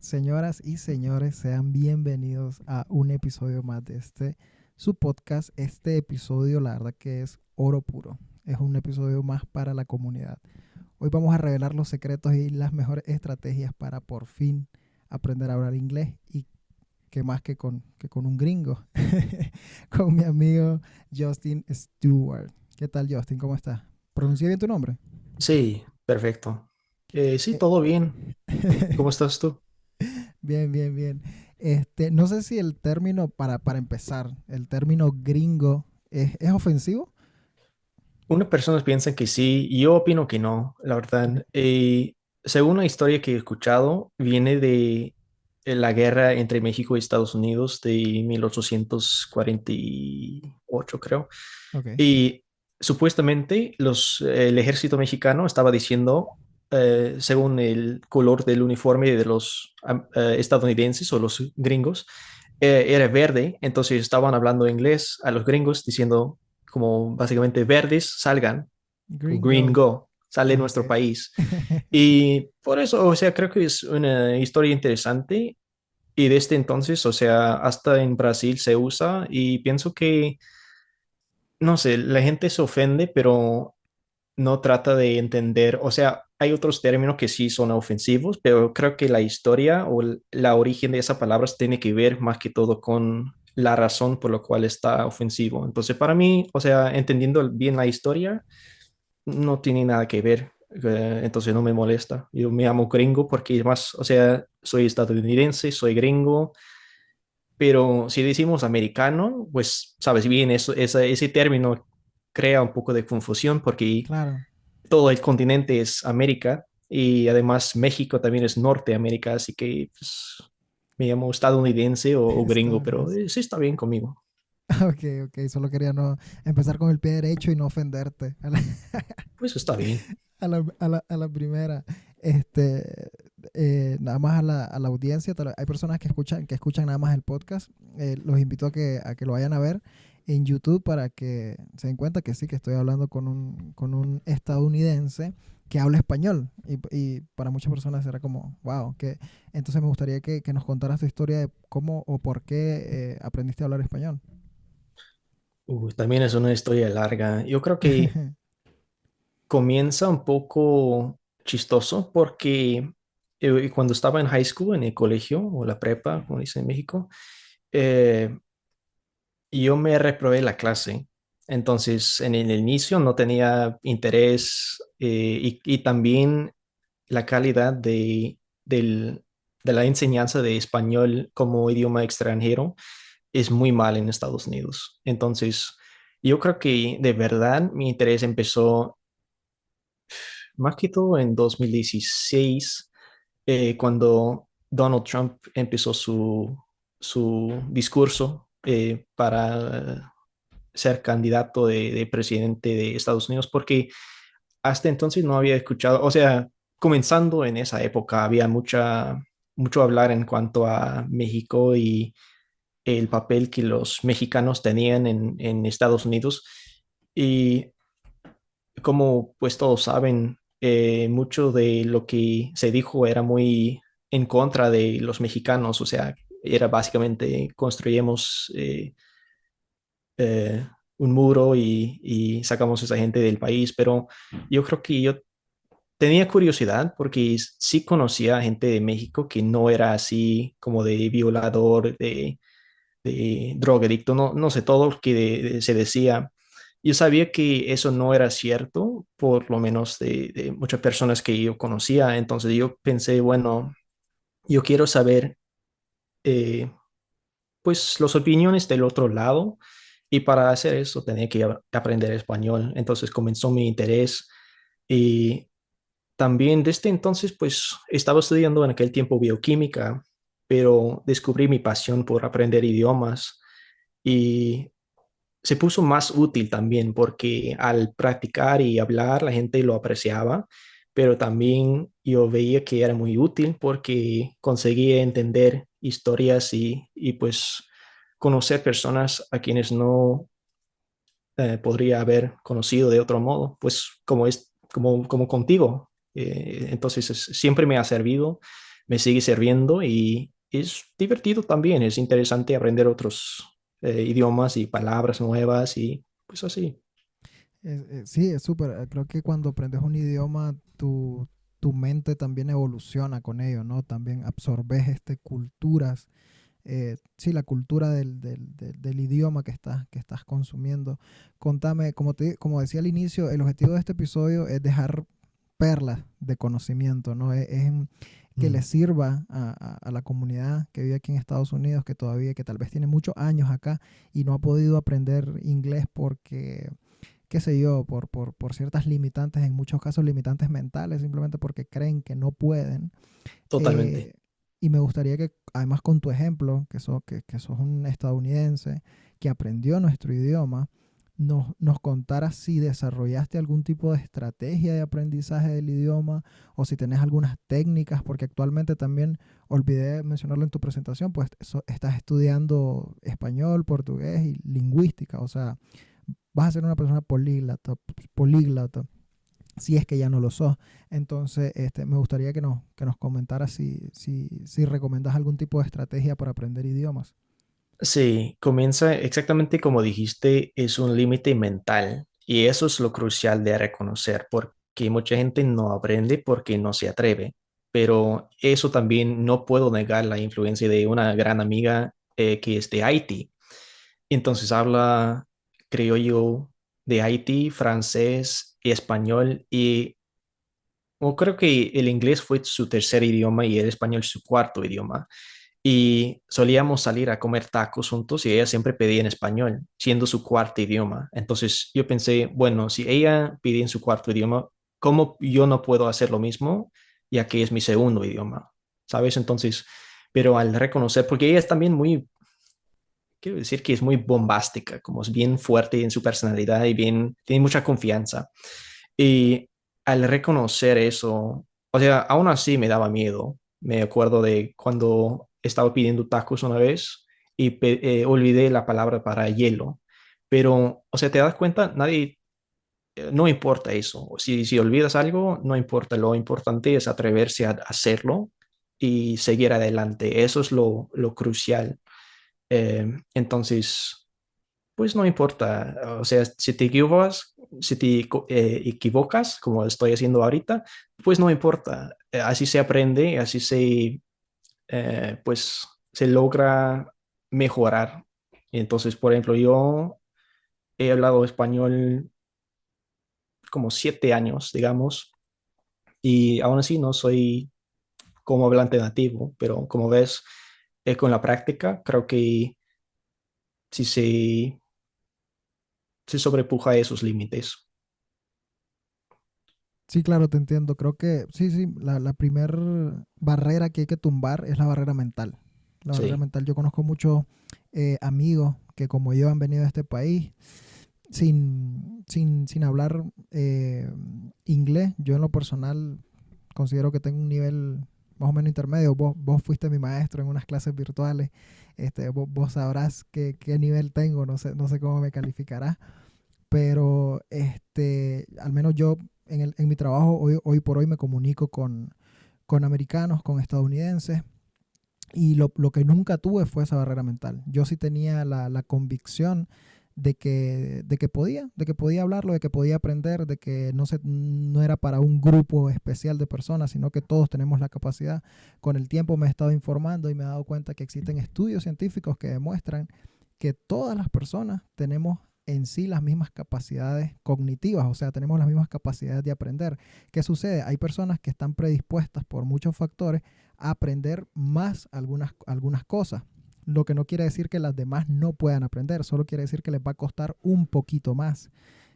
Señoras y señores, sean bienvenidos a un episodio más de su podcast. Este episodio, la verdad que es oro puro. Es un episodio más para la comunidad. Hoy vamos a revelar los secretos y las mejores estrategias para por fin aprender a hablar inglés y que más que con un gringo, con mi amigo Justin Stewart. ¿Qué tal, Justin? ¿Cómo estás? ¿Pronuncié bien tu nombre? Sí, perfecto. Sí, Eh, todo bien. ¿Cómo estás tú? Bien, bien, bien. No sé si el término, para empezar, el término gringo es ofensivo. Unas personas piensan que sí, y yo opino que no, la Ok. verdad. Según la historia que he escuchado, viene de la guerra entre México y Estados Unidos de 1848, creo. Ok. Y supuestamente el ejército mexicano estaba diciendo, según el color del uniforme de los estadounidenses o los gringos, era verde, entonces estaban hablando inglés a los gringos diciendo como básicamente verdes salgan, green Gringo. go, sale Ok. nuestro país. Y por eso, o sea, creo que es una historia interesante y desde entonces, o sea, hasta en Brasil se usa y pienso que no sé, la gente se ofende, pero no trata de entender, o sea, hay otros términos que sí son ofensivos, pero creo que la historia o la origen de esa palabra tiene que ver más que todo con la razón por la cual está ofensivo. Entonces, para mí, o sea, entendiendo bien la historia, no tiene nada que ver. Entonces no me molesta. Yo me llamo gringo porque más, o sea, soy estadounidense, soy gringo, pero si decimos americano, pues sabes bien, ese término crea un poco de confusión porque Claro. todo el continente es América y además México también es Norteamérica, así que pues, me llamo estadounidense o gringo, pero Estadounidense. sí está bien conmigo. Ok, ok. Solo quería no empezar con el pie derecho y no ofenderte Pues está bien. a la primera. Nada más a la audiencia. Hay personas que escuchan nada más el podcast. Los invito a que lo vayan a ver en YouTube para que se den cuenta que sí, que estoy hablando con un estadounidense que habla español. Y para muchas personas será como, wow, que entonces me gustaría que nos contaras tu historia de cómo o por qué aprendiste a hablar español. También es una historia larga. Yo creo que comienza un poco chistoso porque cuando estaba en high school, en el colegio o la prepa, como dicen en México, eh, yo me reprobé la clase. Entonces, en el inicio no tenía interés y también la calidad de la enseñanza de español como idioma extranjero es muy mal en Estados Unidos. Entonces, yo creo que de verdad mi interés empezó más que todo en 2016, cuando Donald Trump empezó su discurso para ser candidato de presidente de Estados Unidos, porque hasta entonces no había escuchado, o sea, comenzando en esa época había mucho hablar en cuanto a México y el papel que los mexicanos tenían en Estados Unidos. Y como pues todos saben, mucho de lo que se dijo era muy en contra de los mexicanos, o sea, era básicamente construyemos un muro y sacamos a esa gente del país, pero yo creo que yo tenía curiosidad porque sí conocía gente de México que no era así como de violador, de drogadicto, no, no sé, todo lo que se decía. Yo sabía que eso no era cierto, por lo menos de muchas personas que yo conocía, entonces yo pensé, bueno, yo quiero saber eh, pues las opiniones del otro lado y para hacer eso tenía que aprender español. Entonces comenzó mi interés y también desde entonces pues estaba estudiando en aquel tiempo bioquímica, pero descubrí mi pasión por aprender idiomas y se puso más útil también porque al practicar y hablar la gente lo apreciaba, pero también yo veía que era muy útil porque conseguía entender historias y pues conocer personas a quienes no podría haber conocido de otro modo, pues como contigo. Entonces siempre me ha servido. me sigue sirviendo y es divertido también, es interesante aprender otros idiomas y palabras nuevas y pues así. Sí, es súper. Creo que cuando aprendes un idioma, tu mente también evoluciona con ello, ¿no? También absorbes culturas. Sí, la cultura del idioma que estás consumiendo. Contame, como decía al inicio, el objetivo de este episodio es dejar perlas de conocimiento, ¿no? Que le Mm, sirva a la comunidad que vive aquí en Estados Unidos, que tal vez tiene muchos años acá y no ha podido aprender inglés porque qué sé yo, por ciertas limitantes, en muchos casos limitantes mentales, simplemente porque creen que no pueden. totalmente. Eh, y me gustaría que, además con tu ejemplo, que sos un estadounidense que aprendió nuestro idioma, nos contaras si desarrollaste algún tipo de estrategia de aprendizaje del idioma o si tenés algunas técnicas, porque actualmente también, olvidé mencionarlo en tu presentación, pues estás estudiando español, portugués y lingüística, o sea, vas a ser una persona políglota, si es que ya no lo sos. Entonces, me gustaría que nos comentaras si recomendas algún tipo de estrategia para aprender idiomas. Sí, comienza exactamente como dijiste, es un límite mental y eso es lo crucial de reconocer porque mucha gente no aprende porque no se atreve, pero eso también no puedo negar la influencia de una gran amiga que es de Haití. Entonces habla criollo de Haití, francés y español y creo que el inglés fue su tercer idioma y el español su cuarto idioma y solíamos salir a comer tacos juntos y ella siempre pedía en español, siendo su cuarto idioma. Entonces yo pensé, bueno, si ella pide en su cuarto idioma, ¿cómo yo no puedo hacer lo mismo, ya que es mi segundo idioma? ¿Sabes? Entonces, pero al reconocer, porque ella es también muy, quiero decir que es muy bombástica, como es bien fuerte en su personalidad y bien, tiene mucha confianza. Y al reconocer eso, o sea, aún así me daba miedo. Me acuerdo de cuando estaba pidiendo tacos una vez y olvidé la palabra para hielo. Pero, o sea, te das cuenta, nadie, no importa eso. Si olvidas algo, no importa. Lo importante es atreverse a hacerlo y seguir adelante. Eso es lo crucial. Entonces, pues no importa, o sea, si te equivocas, como estoy haciendo ahorita, pues no importa. Así se aprende, así pues, se logra mejorar. Entonces, por ejemplo, yo he hablado español como 7 años, digamos, y aún así no soy como hablante nativo, pero como ves, con la práctica, creo que sí se sobrepuja esos límites. Sí, claro, te entiendo. Creo que sí, la primer barrera que hay que tumbar es la barrera mental. La barrera Sí. mental. Yo conozco muchos amigos que como yo han venido a este país sin hablar inglés. Yo en lo personal considero que tengo un nivel más o menos intermedio. Vos fuiste mi maestro en unas clases virtuales. Vos sabrás qué nivel tengo. No sé cómo me calificarás. Pero al menos yo en mi trabajo hoy por hoy me comunico con americanos, con estadounidenses. Y lo que nunca tuve fue esa barrera mental. Yo sí tenía la convicción de que podía hablarlo, de que podía aprender, de que no era para un grupo especial de personas, sino que todos tenemos la capacidad. Con el tiempo me he estado informando y me he dado cuenta que existen estudios científicos que demuestran que todas las personas tenemos en sí las mismas capacidades cognitivas, o sea, tenemos las mismas capacidades de aprender. ¿Qué sucede? Hay personas que están predispuestas por muchos factores a aprender más algunas cosas. Lo que no quiere decir que las demás no puedan aprender, solo quiere decir que les va a costar un poquito más.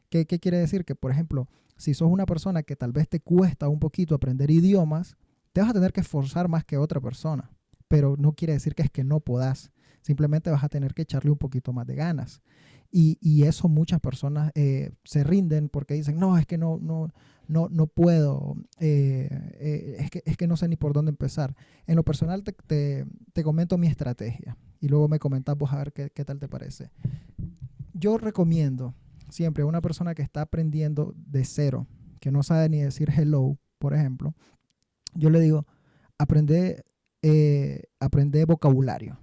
¿Qué quiere decir? Que, por ejemplo, si sos una persona que tal vez te cuesta un poquito aprender idiomas, te vas a tener que esforzar más que otra persona. Pero no quiere decir que es que no podás. Simplemente vas a tener que echarle un poquito más de ganas. Y eso muchas personas se rinden porque dicen, no, es que no puedo, es que no sé ni por dónde empezar. En lo personal te comento mi estrategia y luego me comentas vos a ver qué tal te parece. Yo recomiendo siempre a una persona que está aprendiendo de cero, que no sabe ni decir hello, por ejemplo, yo le digo, aprender, aprender vocabulario,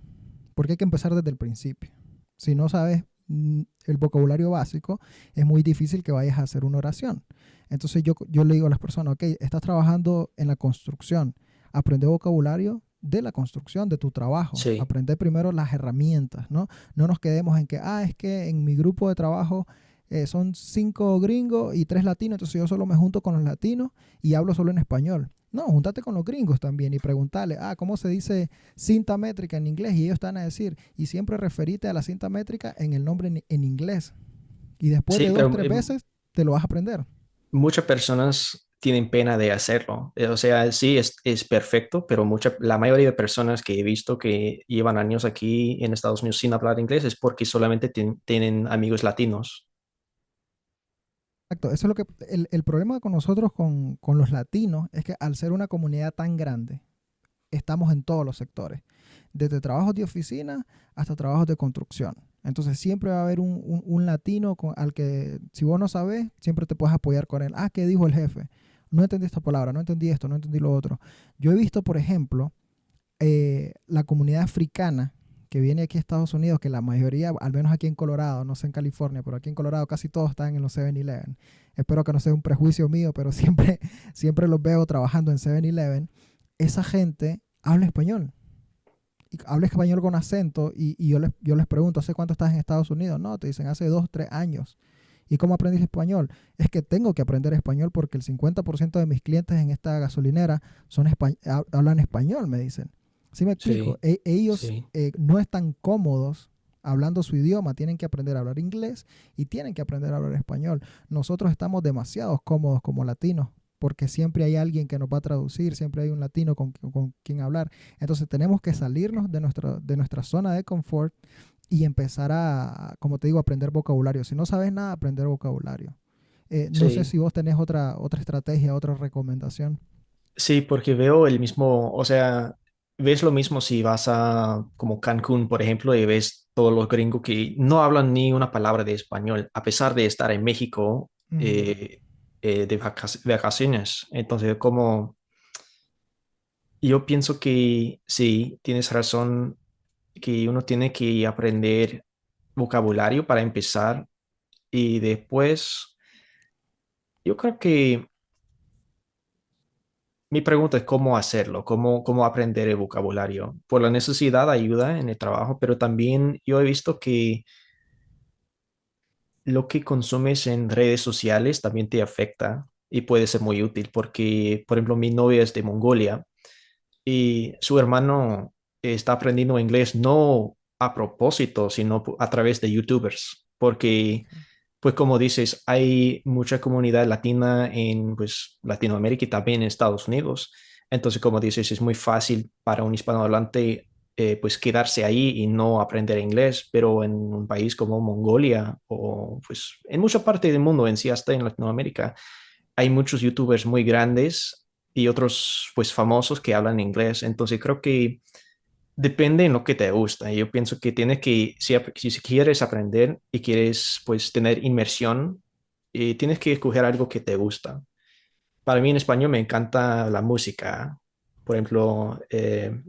porque hay que empezar desde el principio. Si no sabes el vocabulario básico, es muy difícil que vayas a hacer una oración. Entonces yo le digo a las personas, ok, estás trabajando en la construcción, aprende vocabulario de la construcción, de tu trabajo. Sí, Aprende primero las herramientas, ¿no? No nos quedemos en que, es que en mi grupo de trabajo son 5 gringos y 3 latinos, entonces yo solo me junto con los latinos y hablo solo en español. No, júntate con los gringos también y preguntarle, ¿cómo se dice cinta métrica en inglés? Y ellos te van a decir, y siempre referite a la cinta métrica en el nombre en inglés. Y después de sí, dos, pero 3 veces, te lo vas a aprender. muchas personas tienen pena de hacerlo. O sea, sí, es perfecto, pero la mayoría de personas que he visto que llevan años aquí en Estados Unidos sin hablar inglés es porque solamente tienen amigos latinos. Exacto, eso es lo que, el problema con nosotros, con los latinos, es que al ser una comunidad tan grande, estamos en todos los sectores, desde trabajos de oficina hasta trabajos de construcción. Entonces siempre va a haber un latino al que, si vos no sabes, siempre te puedes apoyar con él. ¿Qué dijo el jefe? No entendí esta palabra, no entendí esto, no entendí lo otro. Yo he visto, por ejemplo, la comunidad africana que viene aquí a Estados Unidos, que la mayoría, al menos aquí en Colorado, no sé en California, pero aquí en Colorado casi todos están en los 7-Eleven. Espero que no sea un prejuicio mío, pero siempre los veo trabajando en 7-Eleven. Esa gente habla español. Y habla español con acento y yo les pregunto, ¿hace cuánto estás en Estados Unidos? No, te dicen, hace 2, 3 años. ¿Y cómo aprendiste español? Es que tengo que aprender español porque el 50% de mis clientes en esta gasolinera hablan español, me dicen. ¿Sí me explico? Sí, Ellos sí, no están cómodos hablando su idioma, tienen que aprender a hablar inglés y tienen que aprender a hablar español. Nosotros estamos demasiado cómodos como latinos porque siempre hay alguien que nos va a traducir, siempre hay un latino con quien hablar. Entonces tenemos que salirnos de nuestra zona de confort y empezar como te digo, aprender vocabulario. Si no sabes nada, aprender vocabulario. No sé sí. si vos tenés otra estrategia, otra recomendación. Sí, porque veo el mismo, o sea, ves lo mismo si vas a como Cancún, por ejemplo, y ves todos los gringos que no hablan ni una palabra de español, a pesar de estar en México Ujú. de vacaciones. Entonces, como yo pienso que sí, tienes razón, que uno tiene que aprender vocabulario para empezar y después, yo creo que mi pregunta es cómo hacerlo, cómo aprender el vocabulario. Por la necesidad ayuda en el trabajo, pero también yo he visto que lo que consumes en redes sociales también te afecta y puede ser muy útil porque, por ejemplo, mi novia es de Mongolia y su hermano está aprendiendo inglés no a propósito, sino a través de YouTubers, porque pues como dices, hay mucha comunidad latina en pues, Latinoamérica y también en Estados Unidos. Entonces, como dices, es muy fácil para un hispanohablante pues quedarse ahí y no aprender inglés, pero en un país como Mongolia o pues en mucha parte del mundo, en sí hasta en Latinoamérica, hay muchos youtubers muy grandes y otros pues famosos que hablan inglés. Entonces, creo que depende en lo que te gusta. Yo pienso que tienes que, si quieres aprender y quieres pues tener inmersión, tienes que escoger algo que te gusta. Para mí en español me encanta la música. Por ejemplo,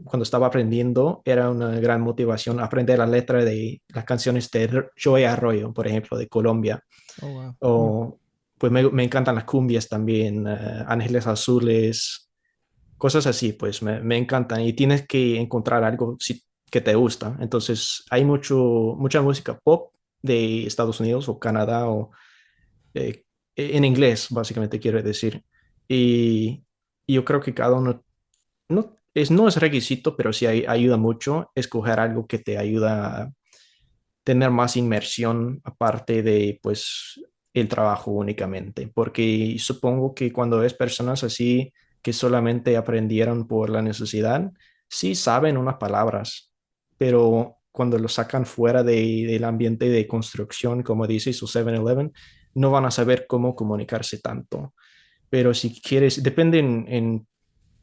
cuando estaba aprendiendo, era una gran motivación aprender la letra de las canciones de Joey Arroyo, por ejemplo, de Colombia. Oh, wow, cool. O pues me encantan las cumbias también, Ángeles Azules, cosas así, pues me encantan y tienes que encontrar algo que te gusta. Entonces, hay mucha música pop de Estados Unidos o Canadá o eh, en inglés, básicamente quiero decir. Y, y yo creo que cada uno no es requisito, pero sí ayuda mucho escoger algo que te ayuda a tener más inmersión aparte de, pues, el trabajo únicamente. Porque supongo que cuando ves personas así que solamente aprendieron por la necesidad, sí saben unas palabras, pero cuando lo sacan fuera del ambiente de construcción, como dices, o 7-Eleven, no van a saber cómo comunicarse tanto. Pero si quieres, depende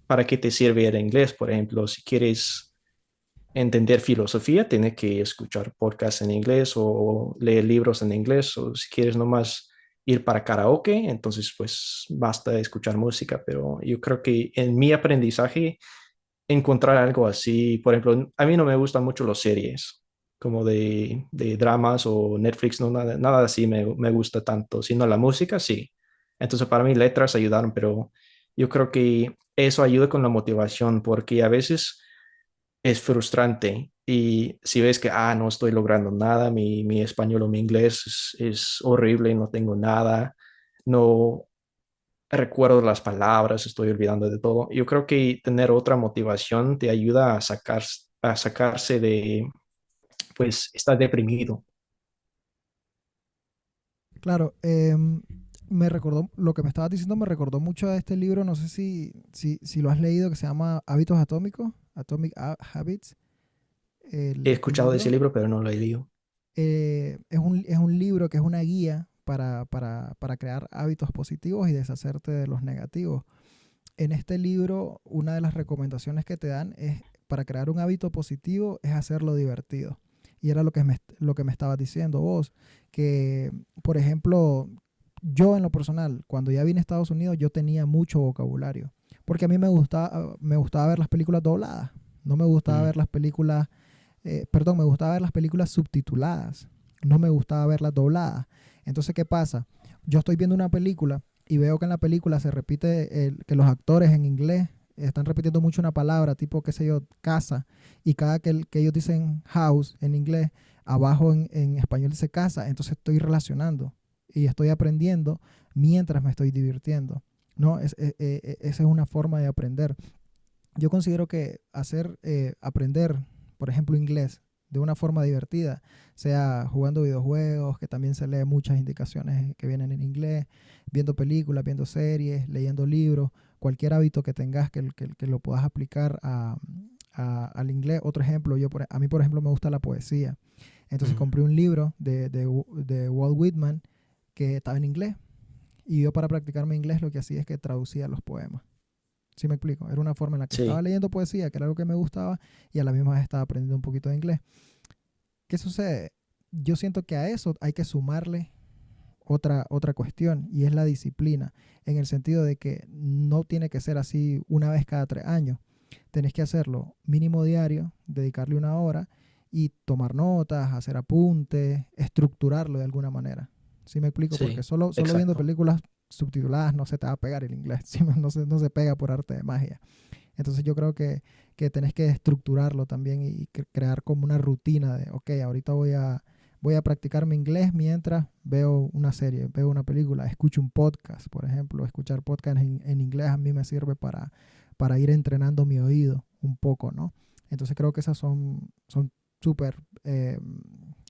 para qué te sirve el inglés, por ejemplo, si quieres entender filosofía, tienes que escuchar podcasts en inglés o leer libros en inglés, o si quieres nomás ir para karaoke, entonces pues basta de escuchar música, pero yo creo que en mi aprendizaje encontrar algo así. Por ejemplo, a mí no me gustan mucho las series, como de dramas o Netflix, no, nada así me gusta tanto, sino la música, sí. Entonces, para mí letras ayudaron, pero yo creo que eso ayuda con la motivación, porque a veces es frustrante y si ves que, no estoy logrando nada, mi español o mi inglés es horrible, no tengo nada, no recuerdo las palabras, estoy olvidando de todo. Yo creo que tener otra motivación te ayuda a sacarse de, pues, estar deprimido. Claro, me recordó, lo que me estabas diciendo me recordó mucho a este libro, no sé si lo has leído, que se llama Hábitos Atómicos, Habits, He el escuchado de ese libro. libro, pero no lo he leído. Es un libro que es una guía para crear hábitos positivos y deshacerte de los negativos. En este libro, una de las recomendaciones que te dan es, para crear un hábito positivo, es hacerlo divertido. Y era lo que me estabas diciendo vos, que, por ejemplo, yo en lo personal, cuando ya vine a Estados Unidos, yo tenía mucho vocabulario, porque a mí me gustaba ver las películas dobladas, no me gustaba Mm, ver las películas, perdón, me gustaba ver las películas subtituladas, no me gustaba verlas dobladas. Entonces, ¿qué pasa? Yo estoy viendo una película y veo que en la película se repite que los actores en inglés están repitiendo mucho una palabra, tipo, qué sé yo, casa, y cada que ellos dicen house en inglés, abajo en español dice casa, entonces estoy relacionando y estoy aprendiendo mientras me estoy divirtiendo. ¿No? Esa es una forma de aprender. Yo considero que aprender, por ejemplo, inglés de una forma divertida, sea jugando videojuegos, que también se lee muchas indicaciones que vienen en inglés, viendo películas, viendo series, leyendo libros, cualquier hábito que tengas que lo puedas aplicar al inglés. Otro ejemplo, a mí, por ejemplo, me gusta la poesía. Entonces mm. compré un libro de Walt Whitman que estaba en inglés, y yo, para practicar mi inglés, lo que hacía es que traducía los poemas. ¿Sí me explico? Era una forma en la que estaba Sí, leyendo poesía, que era algo que me gustaba, y a la misma vez estaba aprendiendo un poquito de inglés. ¿Qué sucede? Yo siento que a eso hay que sumarle otra cuestión, y es la disciplina, en el sentido de que no tiene que ser así una vez cada 3 años. Tenés que hacerlo mínimo diario, dedicarle una hora y tomar notas, hacer apuntes, estructurarlo de alguna manera. ¿Sí me explico? Porque sí, solo viendo exacto. películas subtituladas no se te va a pegar el inglés, ¿sí? No se pega por arte de magia. Entonces yo creo que tenés que estructurarlo también y crear como una rutina de, ok, ahorita voy a practicar mi inglés mientras veo una serie, veo una película, escucho un podcast, por ejemplo. Escuchar podcast en inglés a mí me sirve para ir entrenando mi oído un poco, ¿no? Entonces creo que esas son súper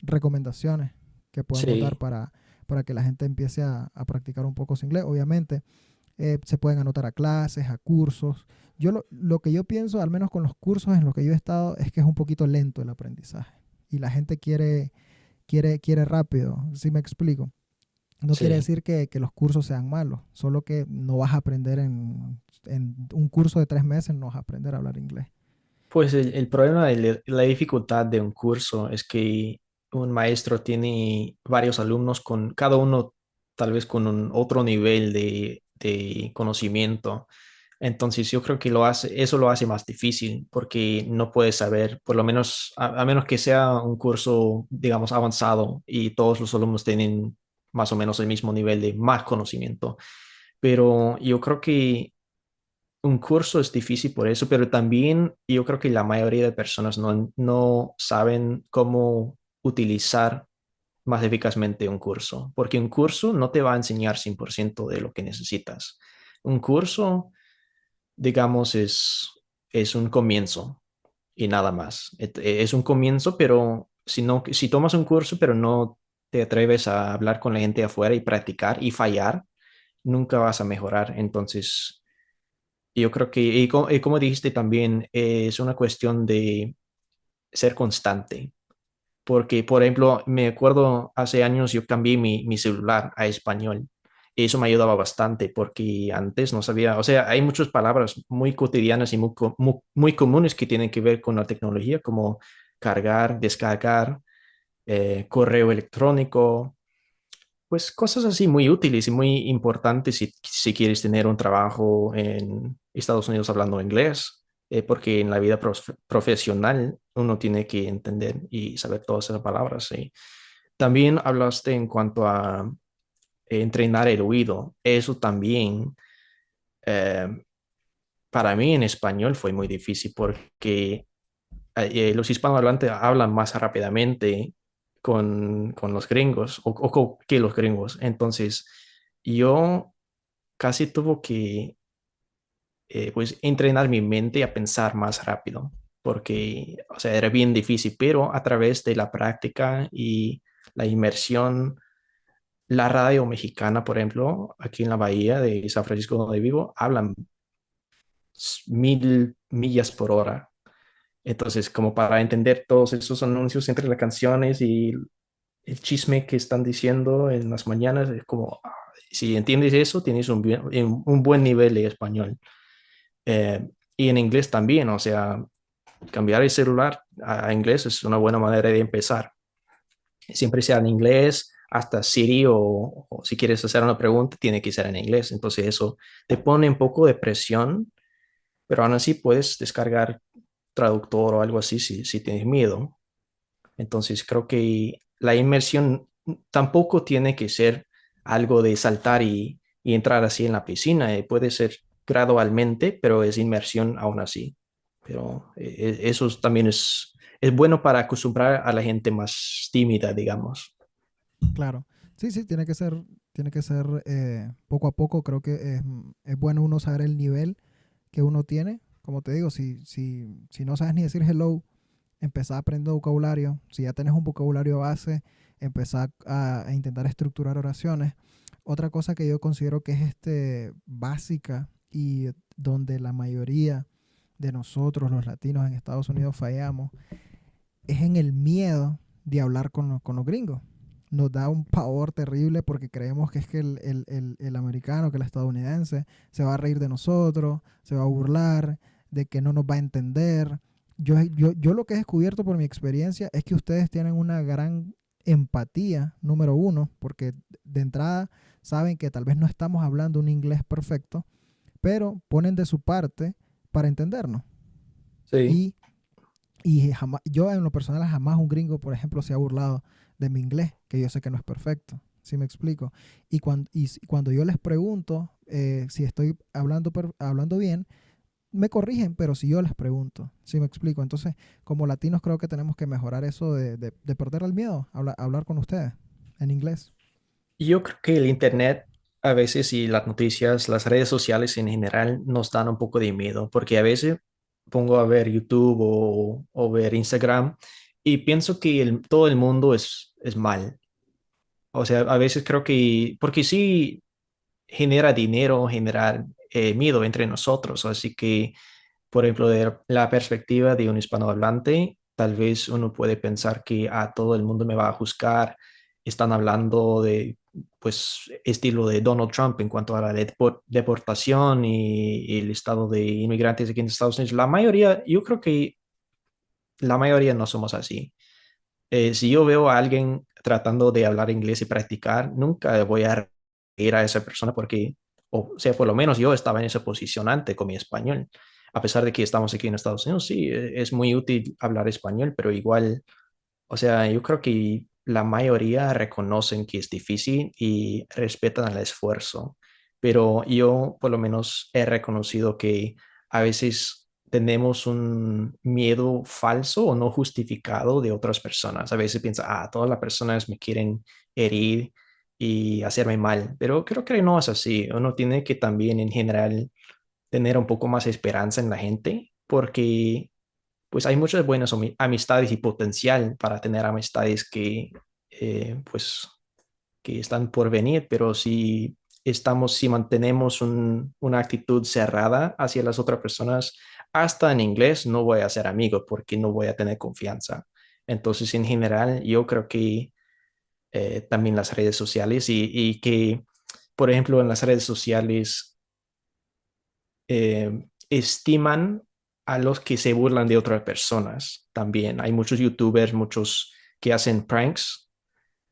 recomendaciones que podemos dar Sí, para que la gente empiece a practicar un poco su inglés. Obviamente, se pueden anotar a clases, a cursos. Lo que yo pienso, al menos con los cursos en los que yo he estado, es que es un poquito lento el aprendizaje. Y la gente quiere rápido, ¿sí me explico? No quiere sí. decir que los cursos sean malos, solo que no vas a aprender en un curso de 3 meses, no vas a aprender a hablar inglés. Pues el problema de la dificultad de un curso es que un maestro tiene varios alumnos con cada uno tal vez con un otro nivel de conocimiento. Entonces yo creo que eso lo hace más difícil porque no puedes saber, por lo menos, a menos que sea un curso, digamos, avanzado y todos los alumnos tienen más o menos el mismo nivel de más conocimiento. Pero yo creo que un curso es difícil por eso, pero también yo creo que la mayoría de personas no saben cómo utilizar más eficazmente un curso, porque un curso no te va a enseñar 100% de lo que necesitas. Un curso, digamos, es un comienzo y nada más. Es un comienzo, pero si tomas un curso, pero no te atreves a hablar con la gente afuera y practicar y fallar, nunca vas a mejorar. Entonces, yo creo que, y como dijiste también, es una cuestión de ser constante. Porque, por ejemplo, me acuerdo hace años yo cambié mi celular a español. Y eso me ayudaba bastante porque antes no sabía, o sea, hay muchas palabras muy cotidianas y muy comunes que tienen que ver con la tecnología, como cargar, descargar, correo electrónico, pues cosas así muy útiles y muy importantes si quieres tener un trabajo en Estados Unidos hablando inglés. porque en la vida profesional uno tiene que entender y saber todas esas palabras. ¿Sí? También hablaste en cuanto a entrenar el oído. Eso también, eh, para mí en español fue muy difícil porque los hispanohablantes hablan más rápidamente con los gringos que los gringos. Entonces, yo casi tuve que pues entrenar mi mente a pensar más rápido, porque, o sea, era bien difícil, pero a través de la práctica y la inmersión, la radio mexicana, por ejemplo, aquí en la bahía de San Francisco donde vivo, hablan 1000 millas por hora. Entonces, como para entender todos esos anuncios entre las canciones y el chisme que están diciendo en las mañanas, es como, si entiendes eso, tienes un buen nivel de español. Eh, y en inglés también, o sea, cambiar el celular a inglés es una buena manera de empezar. Siempre sea en inglés, hasta Siri o si quieres hacer una pregunta, tiene que ser en inglés. Entonces eso te pone un poco de presión, pero aún así puedes descargar traductor o algo así si tienes miedo. Entonces creo que la inmersión tampoco tiene que ser algo de saltar y entrar así en la piscina. Puede ser gradualmente, pero es inmersión aún así. Pero eso también es bueno para acostumbrar a la gente más tímida, digamos. Claro. Sí, sí, tiene que ser poco a poco. Creo que es bueno uno saber el nivel que uno tiene. Como te digo, si no sabes ni decir hello, empezar a aprender vocabulario. Si ya tienes un vocabulario base, empezar a intentar estructurar oraciones. Otra cosa que yo considero que es básica y donde la mayoría de nosotros, los latinos en Estados Unidos, fallamos, es en el miedo de hablar con los gringos. Nos da un pavor terrible porque creemos que es que el americano, que el estadounidense, se va a reír de nosotros, se va a burlar, de que no nos va a entender. Yo lo que he descubierto por mi experiencia es que ustedes tienen una gran empatía, número uno, porque de entrada saben que tal vez no estamos hablando un inglés perfecto, pero ponen de su parte para entendernos. Sí. Y y jamás, yo en lo personal jamás un gringo, por ejemplo, se ha burlado de mi inglés, que yo sé que no es perfecto. ¿Sí me explico? Cuando yo les pregunto si estoy hablando bien, me corrigen, pero si yo les pregunto, ¿sí me explico? Entonces, como latinos creo que tenemos que mejorar eso de perder el miedo a hablar con ustedes en inglés. Yo creo que el Internet a veces y las noticias, las redes sociales en general nos dan un poco de miedo, porque a veces pongo a ver YouTube o ver Instagram y pienso que todo el mundo es mal. O sea, a veces creo que, porque sí genera dinero, generar miedo entre nosotros, así que por ejemplo, de la perspectiva de un hispanohablante, tal vez uno puede pensar que a todo el mundo me va a juzgar. Están hablando de, pues, estilo de Donald Trump en cuanto a la deportación y el estado de inmigrantes aquí en Estados Unidos. La mayoría, yo creo que la mayoría no somos así. Si yo veo a alguien tratando de hablar inglés y practicar, nunca voy a ir a esa persona porque, o sea, por lo menos yo estaba en esa posición antes con mi español. A pesar de que estamos aquí en Estados Unidos, sí, es muy útil hablar español, pero igual, o sea, yo creo que la mayoría reconocen que es difícil y respetan el esfuerzo. Pero yo por lo menos he reconocido que a veces tenemos un miedo falso o no justificado de otras personas. A veces piensa, todas las personas me quieren herir y hacerme mal, pero creo que no es así. Uno tiene que también en general tener un poco más esperanza en la gente porque pues hay muchas buenas amistades y potencial para tener amistades pues, que están por venir, pero si mantenemos una actitud cerrada hacia las otras personas, hasta en inglés no voy a ser amigo porque no voy a tener confianza. Entonces, en general, yo creo que también las redes sociales y que, por ejemplo, en las redes sociales estiman a los que se burlan de otras personas también. Hay muchos youtubers, muchos que hacen pranks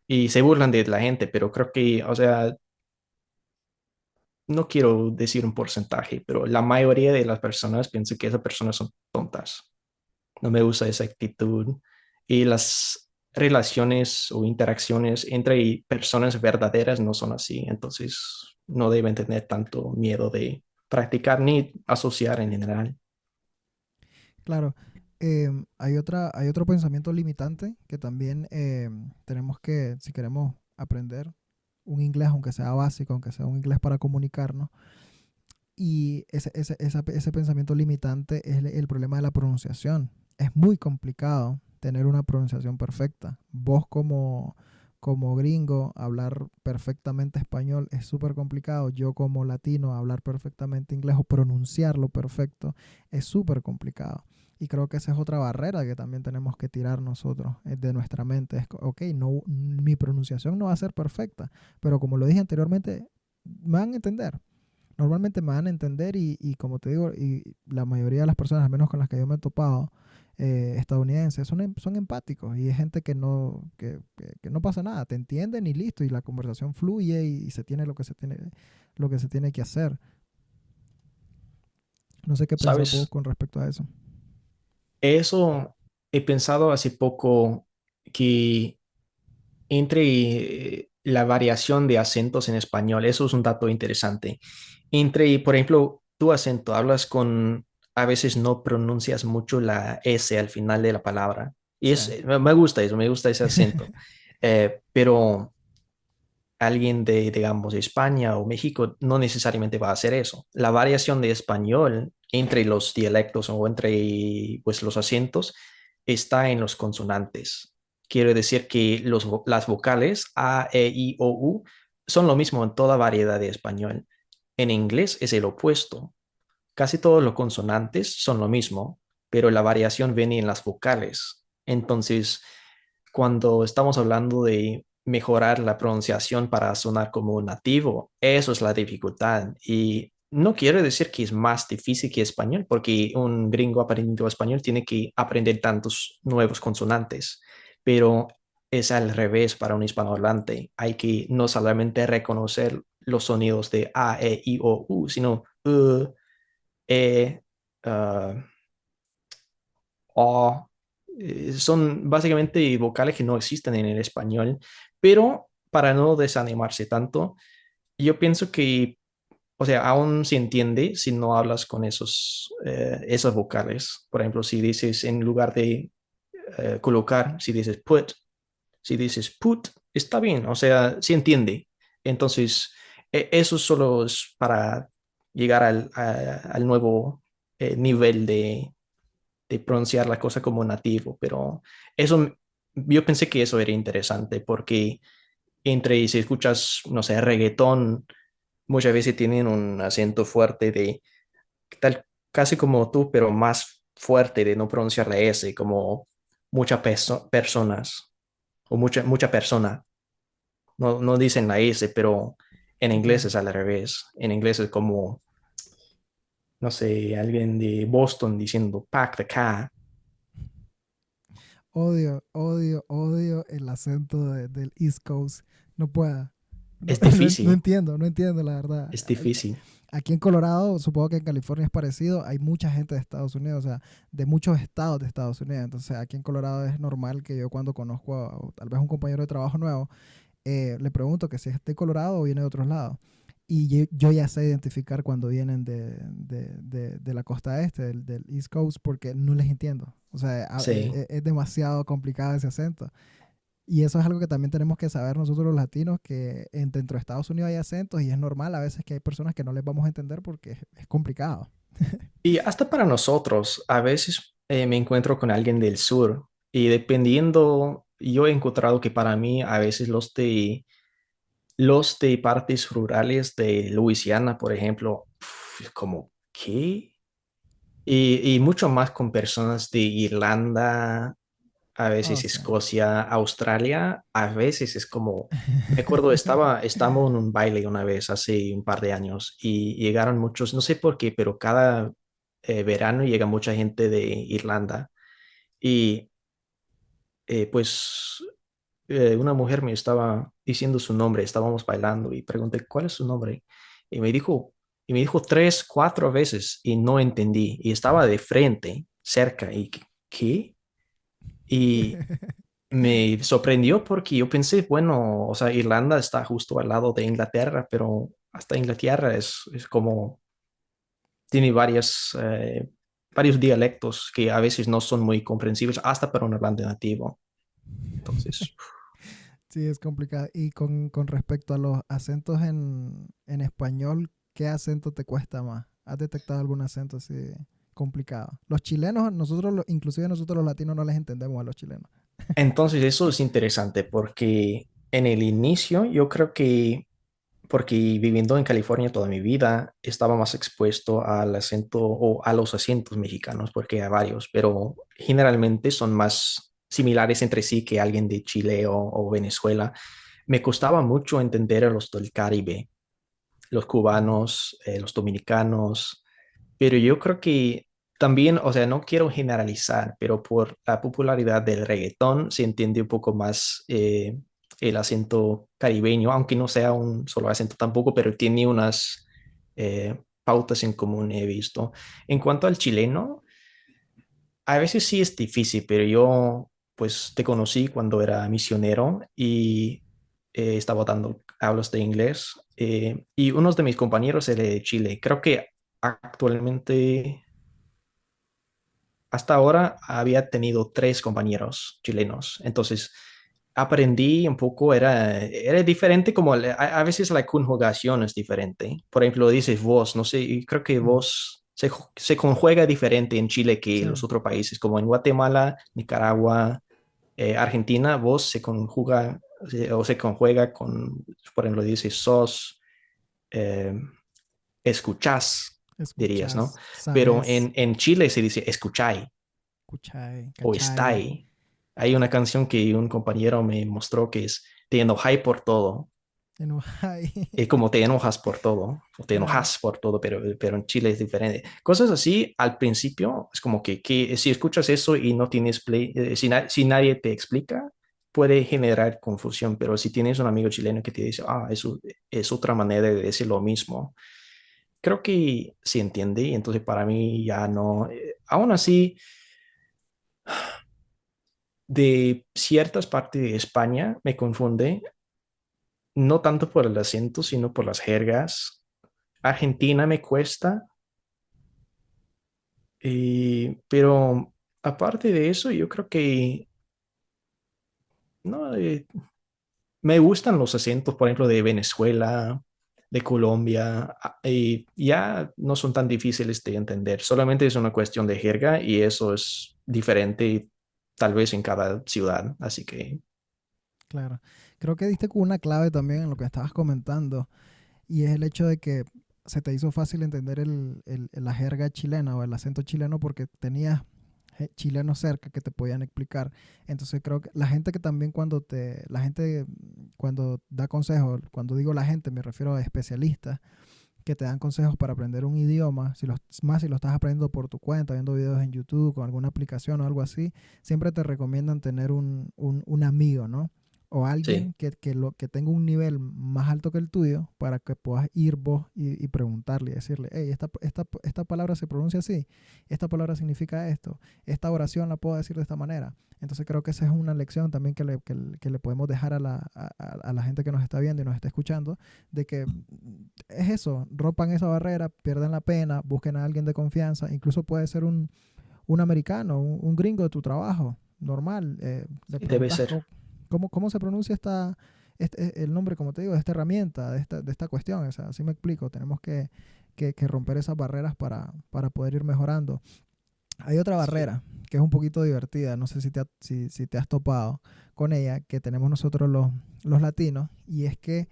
y se burlan de la gente, pero creo que, o sea, no quiero decir un porcentaje, pero la mayoría de las personas piensan que esas personas son tontas. No me gusta esa actitud. Y las relaciones o interacciones entre personas verdaderas no son así. Entonces, no deben tener tanto miedo de practicar ni asociar en general. Claro, hay otro pensamiento limitante que también tenemos que, si queremos aprender un inglés, aunque sea básico, aunque sea un inglés para comunicarnos, y ese pensamiento limitante es el problema de la pronunciación. Es muy complicado tener una pronunciación perfecta. Vos como gringo, hablar perfectamente español es súper complicado. Yo como latino, hablar perfectamente inglés o pronunciarlo perfecto es súper complicado. Y creo que esa es otra barrera que también tenemos que tirar nosotros de nuestra mente. Es, ok, no, mi pronunciación no va a ser perfecta, pero como lo dije anteriormente, me van a entender. Normalmente me van a entender y como te digo, y la mayoría de las personas, al menos con las que yo me he topado, estadounidenses, son empáticos y es gente que no pasa nada, te entienden y listo, y la conversación fluye y se tiene lo que se tiene que hacer. No sé qué pensás vos ¿Sabes? con respecto a eso. Eso he pensado hace poco que entre la variación de acentos en español, eso es un dato interesante. Entre, por ejemplo, tu acento, a veces no pronuncias mucho la S al final de la palabra. Y Sí. me gusta eso, me gusta ese acento. Pero alguien de, digamos, España o México no necesariamente va a hacer eso. La variación de español entre los dialectos o entre pues, los acentos está en los consonantes. Quiere decir que las vocales A, E, I, O, U son lo mismo en toda variedad de español. En inglés es el opuesto. Casi todos los consonantes son lo mismo, pero la variación viene en las vocales. Entonces, cuando estamos hablando de mejorar la pronunciación para sonar como un nativo, eso es la dificultad. Y no quiere decir que es más difícil que español, porque un gringo aprendiendo español tiene que aprender tantos nuevos consonantes, pero es al revés para un hispanohablante. Hay que no solamente reconocer los sonidos de A, E, I, O, U, sino E, uh, O. Son básicamente vocales que no existen en el español, pero para no desanimarse tanto, yo pienso que, o sea, aún se entiende si no hablas con esas vocales. Por ejemplo, si dices en lugar de colocar, si dices put, si dices put, está bien, o sea, se entiende. Entonces, eso solo es para llegar al nuevo nivel de pronunciar la cosa como nativo, pero eso, yo pensé que eso era interesante porque si escuchas, no sé, reggaetón, muchas veces tienen un acento fuerte de tal, casi como tú, pero más fuerte de no pronunciar la S, como personas o mucha persona, no dicen la S, pero en Ok. inglés es al revés. En inglés es como, no sé, alguien de Boston diciendo pack the car. Odio, odio, odio el acento del East Coast. No puedo. No, Es no difícil, entiendo, no entiendo la verdad. es difícil. Aquí en Colorado, supongo que en California es parecido, hay mucha gente de Estados Unidos, o sea, de muchos estados de Estados Unidos. Entonces, aquí en Colorado es normal que yo cuando conozco a tal vez un compañero de trabajo nuevo, le pregunto que si es de Colorado o viene de otros lados. Y yo ya sé identificar cuando vienen de la costa este, del East Coast, porque no les entiendo. O sea, Sí. es demasiado complicado ese acento. Y eso es algo que también tenemos que saber nosotros los latinos, que dentro de Estados Unidos hay acentos y es normal a veces que hay personas que no les vamos a entender porque es complicado. Y hasta para nosotros, a veces me encuentro con alguien del sur y dependiendo, yo he encontrado que para mí a veces los de partes rurales de Luisiana, por ejemplo, es como, ¿qué? Y mucho más con personas de Irlanda, a Oh, veces sí. Escocia, Australia, a veces es como, me acuerdo, estaba en un baile una vez hace un par de años y llegaron muchos, no sé por qué, pero cada verano llega mucha gente de Irlanda y pues una mujer me estaba diciendo su nombre, estábamos bailando y pregunté, ¿cuál es su nombre? Y me dijo tres, cuatro veces y no entendí. Y estaba de frente, cerca. Y, ¿qué? Y me sorprendió porque yo pensé, bueno, o sea, Irlanda está justo al lado de Inglaterra, pero hasta Inglaterra es como, tiene varios dialectos que a veces no son muy comprensibles, hasta para un hablante nativo. Entonces, Sí, es complicado. Y con respecto a los acentos en español, ¿qué acento te cuesta más? ¿Has detectado algún acento así complicado? Los chilenos, inclusive nosotros los latinos no les entendemos a los chilenos. entonces eso es interesante porque en el inicio yo creo que porque viviendo en California toda mi vida estaba más expuesto al acento o a los acentos mexicanos, porque hay varios, pero generalmente son más similares entre sí que alguien de Chile o Venezuela. Me costaba mucho entender a los del Caribe, los Mm, cubanos, los dominicanos, pero yo creo que también, o sea, no quiero generalizar, pero por la popularidad del reggaetón se entiende un poco más el acento caribeño, aunque no sea un solo acento tampoco, pero tiene unas pautas en común, he visto. En cuanto al chileno, a veces sí es difícil, pero yo pues te conocí cuando era misionero y estaba dando aulas de inglés y unos de mis compañeros era de Chile. Creo que actualmente, hasta ahora, había tenido tres compañeros chilenos. Entonces, aprendí un poco, era diferente como a veces la conjugación es diferente. Por ejemplo, dices vos, no sé, y creo que mm, vos se conjuga diferente en Chile que sí, en los otros países, como en Guatemala, Nicaragua, Argentina, vos se conjuga o se conjuega con, por ejemplo, dices sos, eh, escuchás, dirías, ¿no? escuchas, Pero sabes, en Chile se dice escucháis escuchai, o cachai, estáis. Hay una canción que un compañero me mostró que es te enojáis por todo. enojai. Es como te enojas por todo, o te Claro, enojas por todo, pero en Chile es diferente. Cosas así, al principio, es como que si escuchas eso y no tienes play, si nadie te explica, puede generar confusión, pero si tienes un amigo chileno que te dice, ah, eso es otra manera de decir lo mismo, creo que se entiende y entonces para mí ya no. Aún así, de ciertas partes de España me confunde, no tanto por el acento, sino por las jergas. Argentina me cuesta, pero aparte de eso, yo creo que no, me gustan los acentos, por ejemplo, de Venezuela, de Colombia, y ya no son tan difíciles de entender. Solamente es una cuestión de jerga y eso es diferente tal vez en cada ciudad. Así que claro. Creo que diste con una clave también en lo que estabas comentando, y es el hecho de que se te hizo fácil entender la jerga chilena o el acento chileno porque tenías chilenos cerca que te podían explicar. Entonces creo que la gente que también la gente cuando da consejos, cuando digo la gente me refiero a especialistas que te dan consejos para aprender un idioma, más si lo estás aprendiendo por tu cuenta, viendo videos en YouTube, con alguna aplicación o algo así, siempre te recomiendan tener un amigo, ¿no? O sí, alguien que tenga un nivel más alto que el tuyo para que puedas ir vos y preguntarle y decirle, hey, esta palabra se pronuncia así, esta palabra significa esto, esta oración la puedo decir de esta manera. Entonces creo que esa es una lección también que le podemos dejar a la gente que nos está viendo y nos está escuchando, de que es eso, rompan esa barrera, pierdan la pena, busquen a alguien de confianza, incluso puede ser un americano, un gringo de tu trabajo, normal, le sí, debe preguntas ser. cómo se pronuncia el nombre, como te digo, de esta herramienta, de esta cuestión, o sea, así me explico, tenemos que romper esas barreras para poder ir mejorando. Hay otra Sí. barrera que es un poquito divertida, no sé si te has topado con ella, que tenemos nosotros los latinos, y es que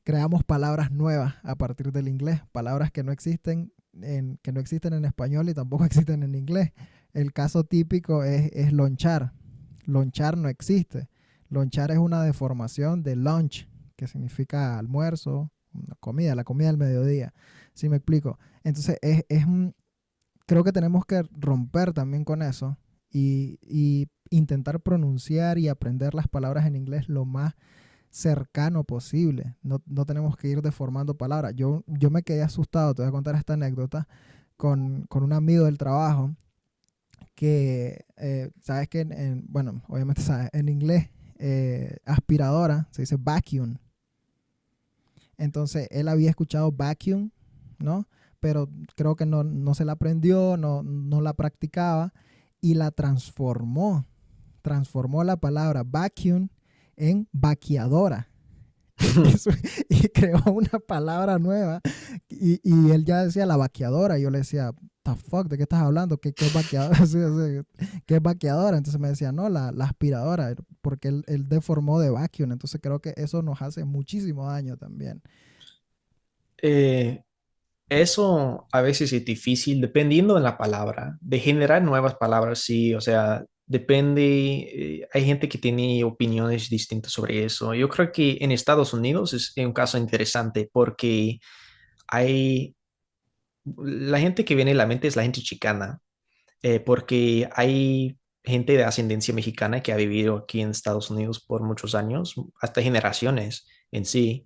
creamos palabras nuevas a partir del inglés, palabras que no existen en español y tampoco existen en inglés. El caso típico es lonchar. Lonchar no existe. Lonchar es una deformación de lunch, que significa almuerzo, una comida, la comida del mediodía. ¿Sí me explico? Entonces, creo que tenemos que romper también con eso y intentar pronunciar y aprender las palabras en inglés lo más cercano posible. No tenemos que ir deformando palabras. Yo me quedé asustado, te voy a contar esta anécdota, con un amigo del trabajo que, sabes que, bueno, obviamente sabes, en inglés, aspiradora se dice vacuum. Entonces él había escuchado vacuum, ¿no? Pero creo que no se la aprendió, no la practicaba y la transformó la palabra vacuum en vaqueadora. Eso, y creó una palabra nueva y él ya decía la vaqueadora y yo le decía, the fuck, ¿de qué estás hablando? ¿Qué es vaqueadora? Sí, sí, ¿qué es vaqueadora? Entonces me decía, no, la aspiradora, porque él deformó de vacuum, entonces creo que eso nos hace muchísimo daño también. Eh, Eso a veces es difícil dependiendo de la palabra, de generar nuevas palabras, sí, o sea, depende, hay gente que tiene opiniones distintas sobre eso. Yo creo que en Estados Unidos es un caso interesante porque hay, la gente que viene a la mente es la gente chicana, porque hay gente de ascendencia mexicana que ha vivido aquí en Estados Unidos por muchos años, hasta generaciones en sí.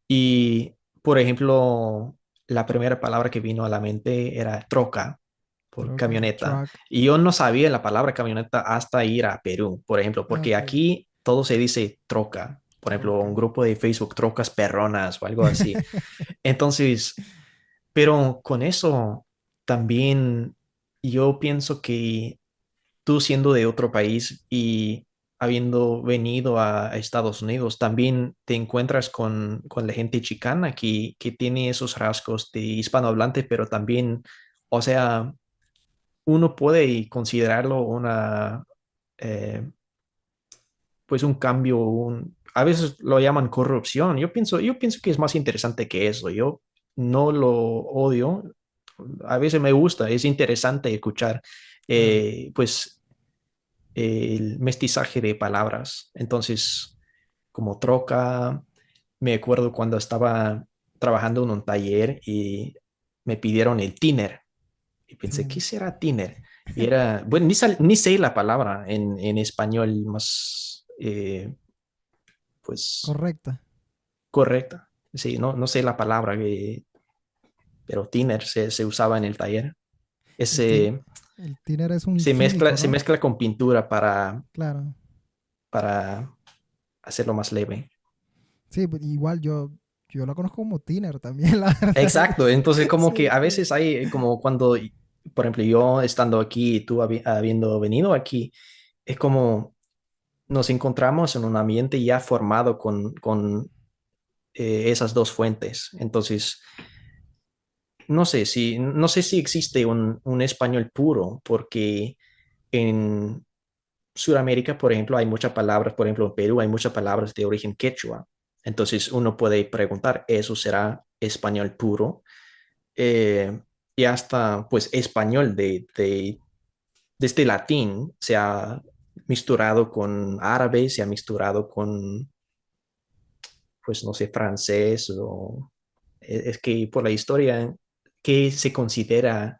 Y, por ejemplo, la primera palabra que vino a la mente era troca, por Troca, camioneta. truck, Y yo no sabía la palabra camioneta hasta ir a Perú, por ejemplo, porque ok, aquí todo se dice troca. Por ejemplo, un troca. grupo de Facebook, trocas perronas o algo así. Entonces, pero con eso también yo pienso que tú siendo de otro país y habiendo venido a Estados Unidos, también te encuentras con la gente chicana que tiene esos rasgos de hispanohablante, pero también, o sea, uno puede considerarlo una, eh, pues un cambio, a veces lo llaman corrupción. Yo pienso que es más interesante que eso. Yo no lo odio. A veces me gusta, es interesante escuchar, Claro. pues, el mestizaje de palabras. Entonces, como troca, me acuerdo cuando estaba trabajando en un taller y me pidieron el tiner. Y pensé, ¿qué Tin. será tiner? Y era, bueno, ni sé la palabra en español más, pues, Correcta. correcta. Sí, no sé la palabra, pero tiner se usaba en el taller. El, tin, Ese el tiner es un se mezcla, químico, se ¿no? mezcla con pintura Claro. para hacerlo más leve. Sí, pues, igual yo lo conozco como tiner también, la verdad. Exacto, entonces como que Sí, a sí. veces hay como cuando, por ejemplo, yo estando aquí y tú habiendo venido aquí, es como nos encontramos en un ambiente ya formado con esas dos fuentes. Entonces, no sé si existe un español puro, porque en Sudamérica, por ejemplo, hay muchas palabras, por ejemplo, en Perú hay muchas palabras de origen quechua. Entonces, uno puede preguntar, ¿eso será español puro? eh, y hasta pues español desde latín se ha mezclado con árabe, se ha mezclado con, pues no sé, francés o es que por la historia que se considera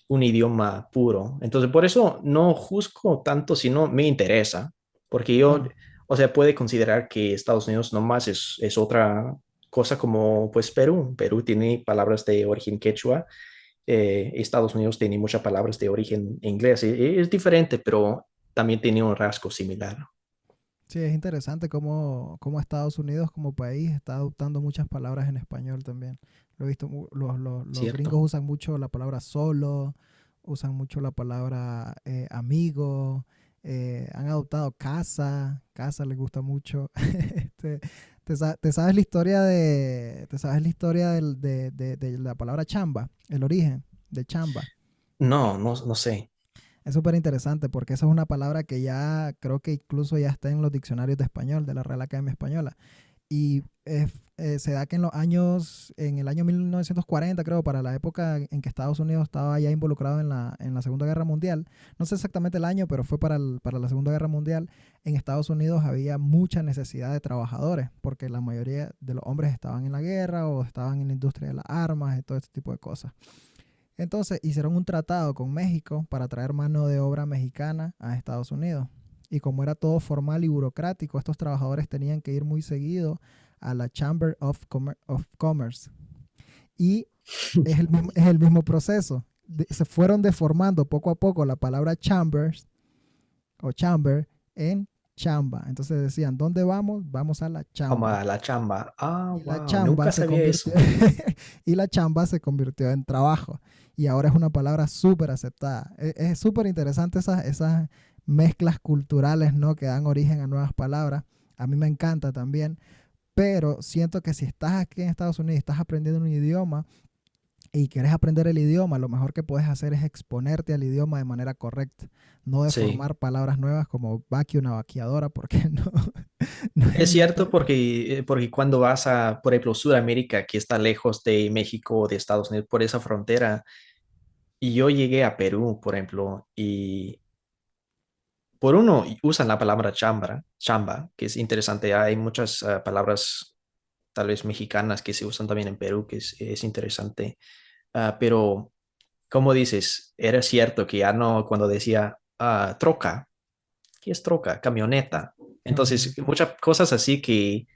un idioma puro. Entonces, por eso no juzgo tanto, sino me interesa, porque yo, Claro. o sea, puede considerar que Estados Unidos nomás es otra cosa como pues Perú. Perú tiene palabras de origen quechua, Estados Unidos tiene muchas palabras de origen inglés. Es diferente, pero también tiene un rasgo similar. Sí, es interesante cómo Estados Unidos como país está adoptando muchas palabras en español también. Lo he visto, los gringos ¿Cierto? usan mucho la palabra solo, usan mucho la palabra amigo, han adoptado casa les gusta mucho. Este, te sabes la historia de la palabra chamba, el origen de chamba? No sé. Es súper interesante porque esa es una palabra que ya creo que incluso ya está en los diccionarios de español de la Real Academia Española. Y se da que en el año 1940, creo, para la época en que Estados Unidos estaba ya involucrado en la Segunda Guerra Mundial, no sé exactamente el año, pero fue para la Segunda Guerra Mundial, en Estados Unidos había mucha necesidad de trabajadores, porque la mayoría de los hombres estaban en la guerra o estaban en la industria de las armas y todo este tipo de cosas. Entonces hicieron un tratado con México para traer mano de obra mexicana a Estados Unidos. y como era todo formal y burocrático, estos trabajadores tenían que ir muy seguido a la Chamber of Commerce. Y es el mismo proceso. Se fueron deformando poco a poco la palabra chambers o chamber en chamba. Entonces decían, ¿dónde vamos? Vamos a la Como chamba. a la chamba. Ah, Y la wow, chamba nunca se sabía convirtió eso. y la chamba se convirtió en trabajo. Y ahora es una palabra súper aceptada. Es súper interesante esas mezclas culturales, ¿no? Que dan origen a nuevas palabras. A mí me encanta también, pero siento que si estás aquí en Estados Unidos y estás aprendiendo un idioma, y quieres aprender el idioma, lo mejor que puedes hacer es exponerte al idioma de manera correcta, no Sí. deformar palabras nuevas como vacuum, una vaqueadora, porque no, no Es no cierto te- porque cuando vas a, por ejemplo, Sudamérica, que está lejos de México o de Estados Unidos, por esa frontera, y yo llegué a Perú, por ejemplo, y por uno usan la palabra chamba, que es interesante. Hay muchas palabras tal vez mexicanas que se usan también en Perú, que es interesante. Pero, como dices, era cierto que ya no, cuando decía troca, ¿qué es troca? Camioneta. Entonces, camioneta. muchas cosas así que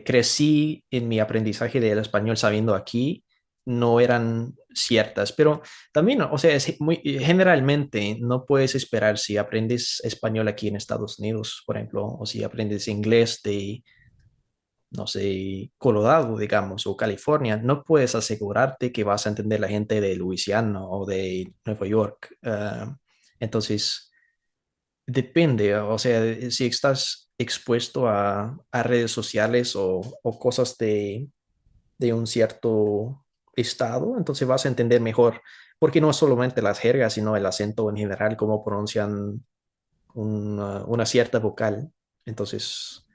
crecí en mi aprendizaje del español sabiendo aquí no eran ciertas, pero también, o sea, generalmente no puedes esperar si aprendes español aquí en Estados Unidos, por ejemplo, o si aprendes inglés de, no sé, Colorado, digamos, o California, no puedes asegurarte que vas a entender la gente de Luisiana o de Nueva York. Entonces, depende, o sea, si estás expuesto a redes sociales o cosas de un cierto estado, entonces vas a entender mejor, porque no es solamente las jergas, sino el acento en general, cómo pronuncian una cierta vocal. Entonces,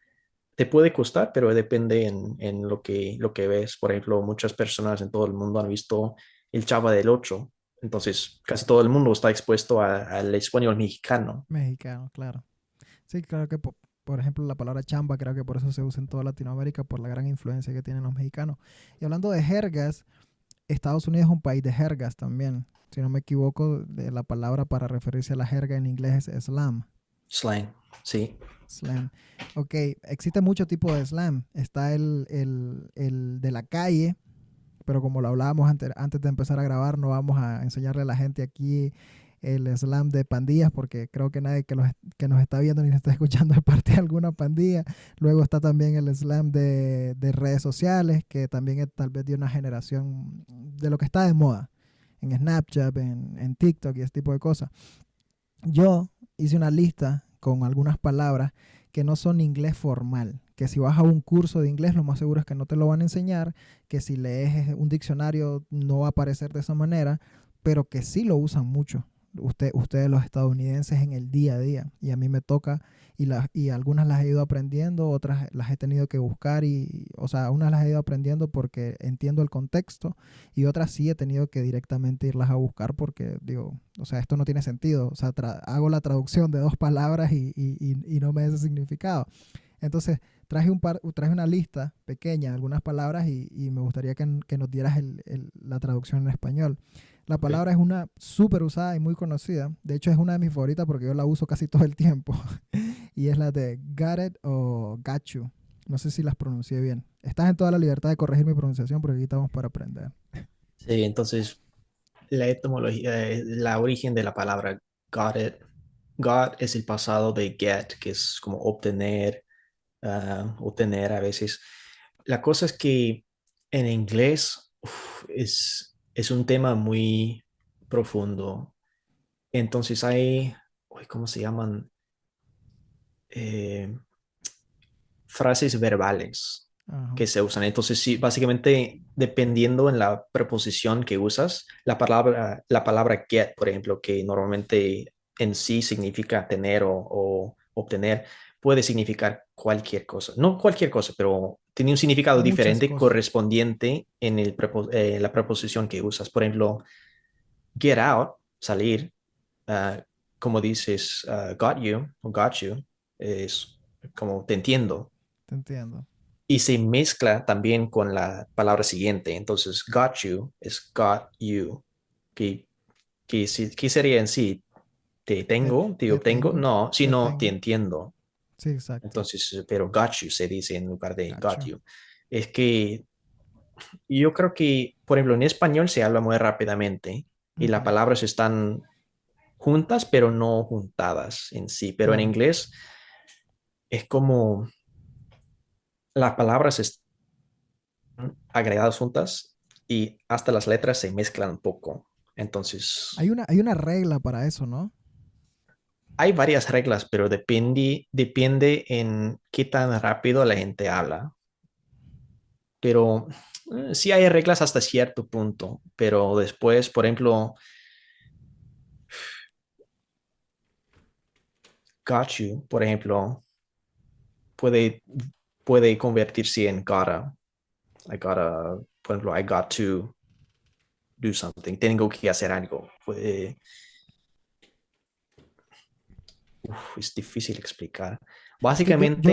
te puede costar, pero depende en lo que ves. Por ejemplo, muchas personas en todo el mundo han visto el Chava del Ocho. Entonces, casi todo el mundo está expuesto al español mexicano. Mexicano, claro. Sí, claro que por ejemplo la palabra chamba creo que por eso se usa en toda Latinoamérica por la gran influencia que tienen los mexicanos. Y hablando de jergas, Estados Unidos es un país de jergas también. Si no me equivoco, la palabra para referirse a la jerga en inglés es slam. Slang, sí. Slam. Ok, existe mucho tipo de slam. Está el de la calle, pero como lo hablábamos antes de empezar a grabar, no vamos a enseñarle a la gente aquí el slam de pandillas, porque creo que nadie que nos está viendo ni nos está escuchando es parte de alguna pandilla. Luego está también el slam de redes sociales, que también es tal vez de una generación de lo que está de moda, en Snapchat, en TikTok y ese tipo de cosas. Yo hice una lista con algunas palabras que no son inglés formal, que si vas a un curso de inglés lo más seguro es que no te lo van a enseñar, que si lees un diccionario no va a aparecer de esa manera, pero que sí lo usan mucho ustedes los estadounidenses en el día a día. Y a mí me toca, y algunas las he ido aprendiendo, otras las he tenido que buscar, o sea, unas las he ido aprendiendo porque entiendo el contexto, y otras sí he tenido que directamente irlas a buscar porque digo, o sea, esto no tiene sentido. O sea, hago la traducción de dos palabras y no me da ese significado. Entonces, traje una lista pequeña de algunas palabras y me gustaría que nos dieras la traducción en español. La Ok. palabra es una súper usada y muy conocida. De hecho, es una de mis favoritas porque yo la uso casi todo el tiempo. Y es la de got it o got you. No sé si las pronuncié bien. Estás en toda la libertad de corregir mi pronunciación porque aquí estamos para aprender. Sí, entonces la etimología, la origen de la palabra got it. Got es el pasado de get, que es como obtener, obtener a veces. La cosa es que en inglés es un tema muy profundo. Entonces hay, uy, ¿cómo se llaman? Eh, Frases verbales Ajá. que se usan. Entonces, sí, básicamente, dependiendo en la preposición que usas, la palabra get, por ejemplo, que normalmente en sí significa tener o obtener, puede significar cualquier cosa. No cualquier cosa, pero tiene un significado Muchas diferente cosas. correspondiente en la preposición que usas. Por ejemplo, get out, salir, ah, como dices, got you o got you, es como te entiendo Te entiendo. y se mezcla también con la palabra siguiente. Entonces, got you es got you, que sería en sí. te te obtengo, tengo, no, te sino te tengo. entiendo. Sí, exacto. Entonces, pero got you se dice en lugar de got Gacho. you. Es que yo creo que, por ejemplo, en español se habla muy rápidamente y las Ujú, palabras están juntas, pero no juntadas en sí. Pero en claro. inglés es como las palabras están agregadas juntas y hasta las letras se mezclan un poco. Entonces, Hay una regla para eso, ¿no? hay varias reglas, pero depende en qué tan rápido la gente habla. Pero sí hay reglas hasta cierto punto, pero después, por ejemplo, got you, por ejemplo, puede, puede convertirse en gotta. I gotta, por ejemplo, I got to do something. Tengo que hacer algo. Es difícil explicar. Es que Básicamente,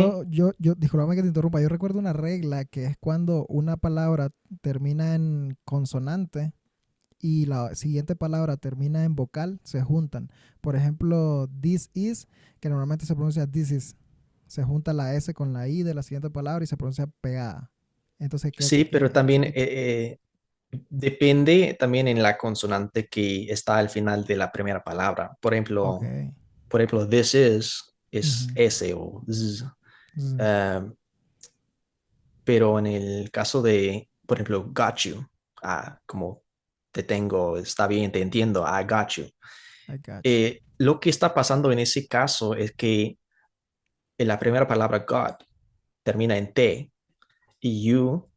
discúlpame que te interrumpa, yo recuerdo una regla que es cuando una palabra termina en consonante y la siguiente palabra termina en vocal, se juntan. Por ejemplo, this is, que normalmente se pronuncia this is, se junta la S con la I de la siguiente palabra y se pronuncia pegada. Entonces, sí, pero también sí, depende también en la consonante que está al final de la primera palabra. ok. Por ejemplo, this is es Ujú, S o Z. z- Um, pero en el caso de, por ejemplo, got you, como te tengo, está bien, te entiendo, I got you. I got you. Lo que está pasando en ese caso es que en la primera palabra got termina en T y you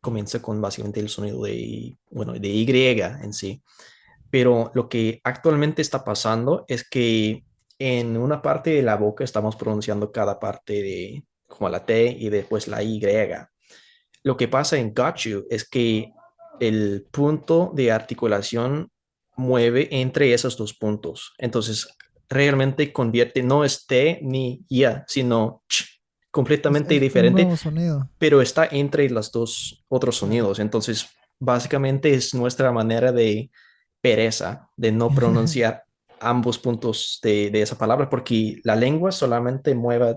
comienza con básicamente el sonido de, bueno, de Y en sí. Pero lo que actualmente está pasando es que en una parte de la boca estamos pronunciando cada parte de como la T y después la Y. Lo que pasa en got you es que el punto de articulación mueve entre esos dos puntos. Entonces, realmente convierte, no es T ni ya, sino ch, completamente Es un diferente, nuevo sonido, pero está entre los dos otros claro. sonidos. Entonces, básicamente es nuestra manera de pereza, de no pronunciar ambos puntos de esa palabra, porque la lengua solamente mueve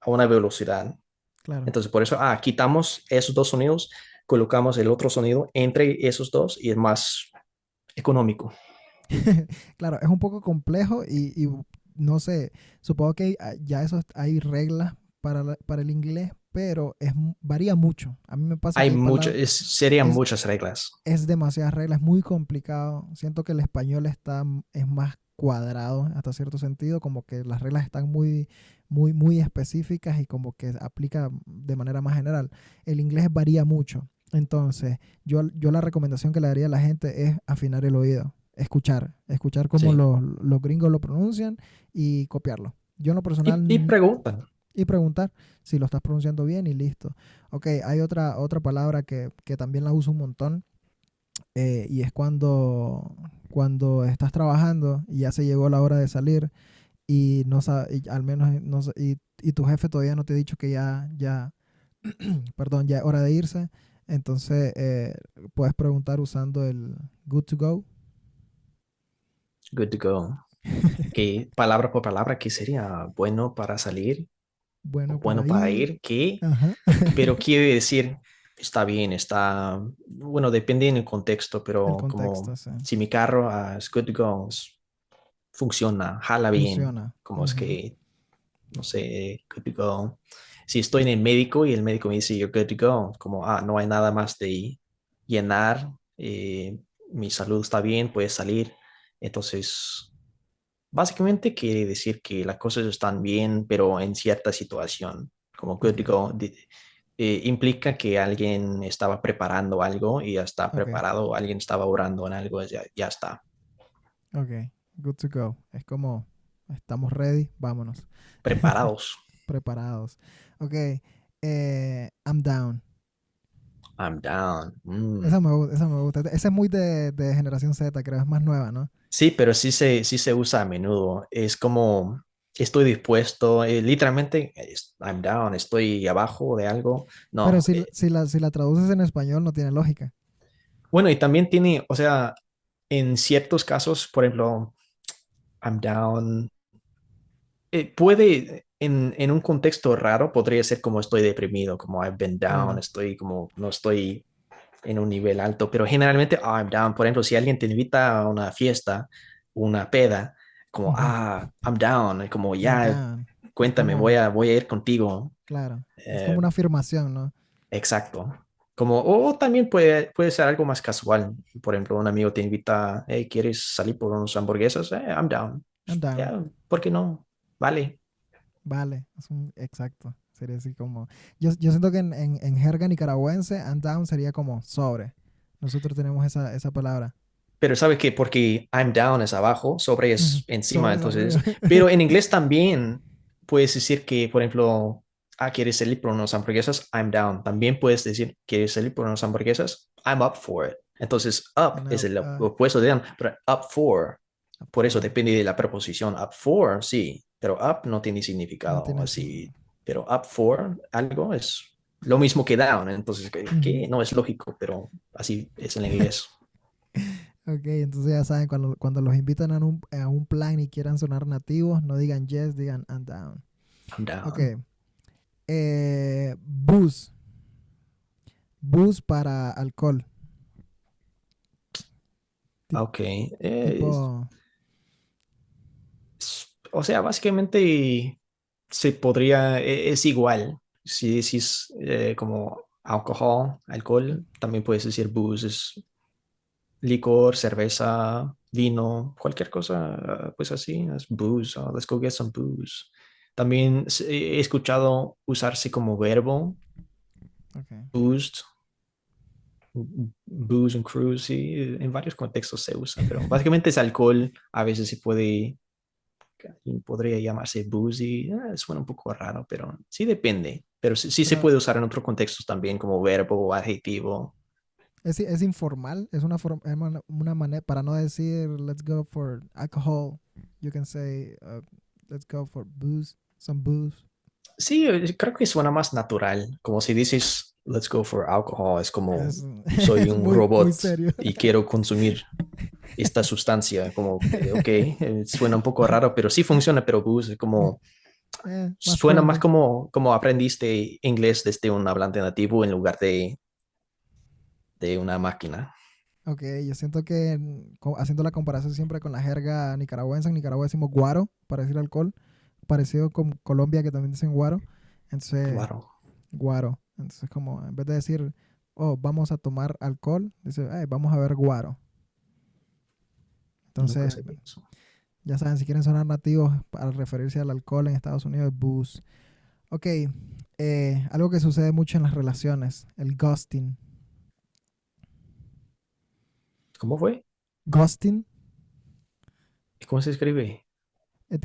a una velocidad. Claro. Entonces, por eso, quitamos esos dos sonidos, colocamos el otro sonido entre esos dos y es más económico. Claro, es un poco complejo y no sé, supongo que ya eso hay reglas para, para el inglés, pero varía mucho. A mí me pasa que Hay hay muchas, palabras, serían es, muchas reglas. es demasiadas reglas, es muy complicado. Siento que el español es más cuadrado hasta cierto sentido, como que las reglas están muy específicas y como que aplica de manera más general. El inglés varía mucho. Entonces, yo la recomendación que le daría a la gente es afinar el oído, escuchar cómo Sí. los gringos lo pronuncian y copiarlo. Yo en lo personal Y preguntan. y preguntar si lo estás pronunciando bien y listo. Ok, hay otra palabra que también la uso un montón y es cuando estás trabajando y ya se llegó la hora de salir y no y al menos no, y tu jefe todavía no te ha dicho que perdón, ya es hora de irse. Entonces puedes preguntar usando el good to go. Good to go. ¿Qué palabra por palabra, qué sería bueno para salir o Bueno, bueno para para ir. ir? ¿Qué? Ajá. Pero quiere decir, está bien, está, bueno, depende en el contexto, El pero contexto, como sí. si mi carro es good to go, funciona, jala bien, Funciona. como es Ujú. que, no sé, good to go. Si estoy en el médico y el médico me dice, you're good to go, como, no hay nada más de llenar, mi salud está bien, puedes salir. Entonces, básicamente quiere decir que las cosas están bien, pero en cierta situación, como good Ok, to go, implica que alguien estaba preparando algo y ya está ok, preparado, alguien estaba orando en algo, ya está, ok. Good to go. Es como, estamos ready, vámonos. preparados. Preparados. Ok, I'm down. I'm down. Esa me gusta. Esa es muy de generación Z, creo, es más nueva, ¿no? Sí, pero sí se usa a menudo. Es como estoy dispuesto, literalmente, I'm down, estoy abajo de algo. Pero No, si la traduces en español no tiene lógica. bueno, y también tiene, o sea, en ciertos casos, por ejemplo, I'm down. Puede, en un contexto raro, podría ser como estoy deprimido, como I've been down, Claro. estoy como, no estoy en un nivel alto, pero generalmente I'm down. Por ejemplo, si alguien te invita a una fiesta, una peda, como, Ujú. I'm down, como I'm ya, down. Es cuéntame, como, voy a ir contigo. claro, es como Eh, una afirmación, ¿no? exacto. Como, o también puede ser algo más casual. Por ejemplo, un amigo te invita, hey, ¿quieres salir por unas hamburguesas? I'm down. I'm down. Ya, ¿por qué no? Vale. Vale, exacto. Sería así como. Yo siento que en jerga nicaragüense, I'm down sería como sobre. Nosotros tenemos esa palabra. Pero sabe que porque I'm down es abajo, sobre Ujú. es encima, Sobre es arriba. entonces, pero en inglés también puedes decir que, por ejemplo, ¿quieres salir por unas hamburguesas? I'm down. También puedes decir, ¿quieres salir por unas hamburguesas? I'm up for it. Entonces, up And es up, el opuesto de down, pero up for. up Por eso for. depende de la preposición. Up for, sí, pero up no tiene No significado tiene así. así. Pero up for algo es lo mismo que down, entonces, Ujú. que no es lógico, pero así es en inglés. Ok, entonces ya saben, cuando los invitan a un plan y quieran sonar nativos, no digan yes, digan I'm down. I'm Ok. down. Booze. Booze para alcohol. Tip- Ok. tipo. O sea, básicamente se podría, es igual. Si decís como alcohol, también puedes decir booze, es licor, cerveza, vino, cualquier cosa, pues así, es booze, let's go get some booze. También he escuchado usarse como verbo, Ok. boozed, booze and cruise, sí, en varios contextos se usa, pero básicamente es alcohol, a veces se puede y podría llamarse boozy. Suena un poco raro, pero sí depende. Pero sí se Pero puede usar en otros contextos también como verbo o adjetivo. es informal, es una manera, para no decir let's go for alcohol, you can say let's go for booze, some booze. Sí, creo que suena más natural. Como si dices let's go for alcohol, es como Es, soy es un muy, muy robot serio. y quiero consumir esta sustancia. Como, ok, suena un poco raro, pero sí funciona, pero booze es como Más suena más friendly. como aprendiste inglés desde un hablante nativo en lugar de una máquina. Ok, yo siento que haciendo la comparación siempre con la jerga nicaragüense, en Nicaragua decimos guaro para decir alcohol, parecido con Colombia que también dicen guaro. Entonces, Claro, guaro. Entonces, como en vez de decir, oh, vamos a tomar alcohol, dice, vamos a ver guaro. nunca Entonces, sabía eso. ya saben, si quieren sonar nativos para referirse al alcohol en Estados Unidos, es booze. Ok, algo que sucede mucho en las relaciones, el ghosting. ¿Cómo fue? Ghosting, ¿Cómo se escribe?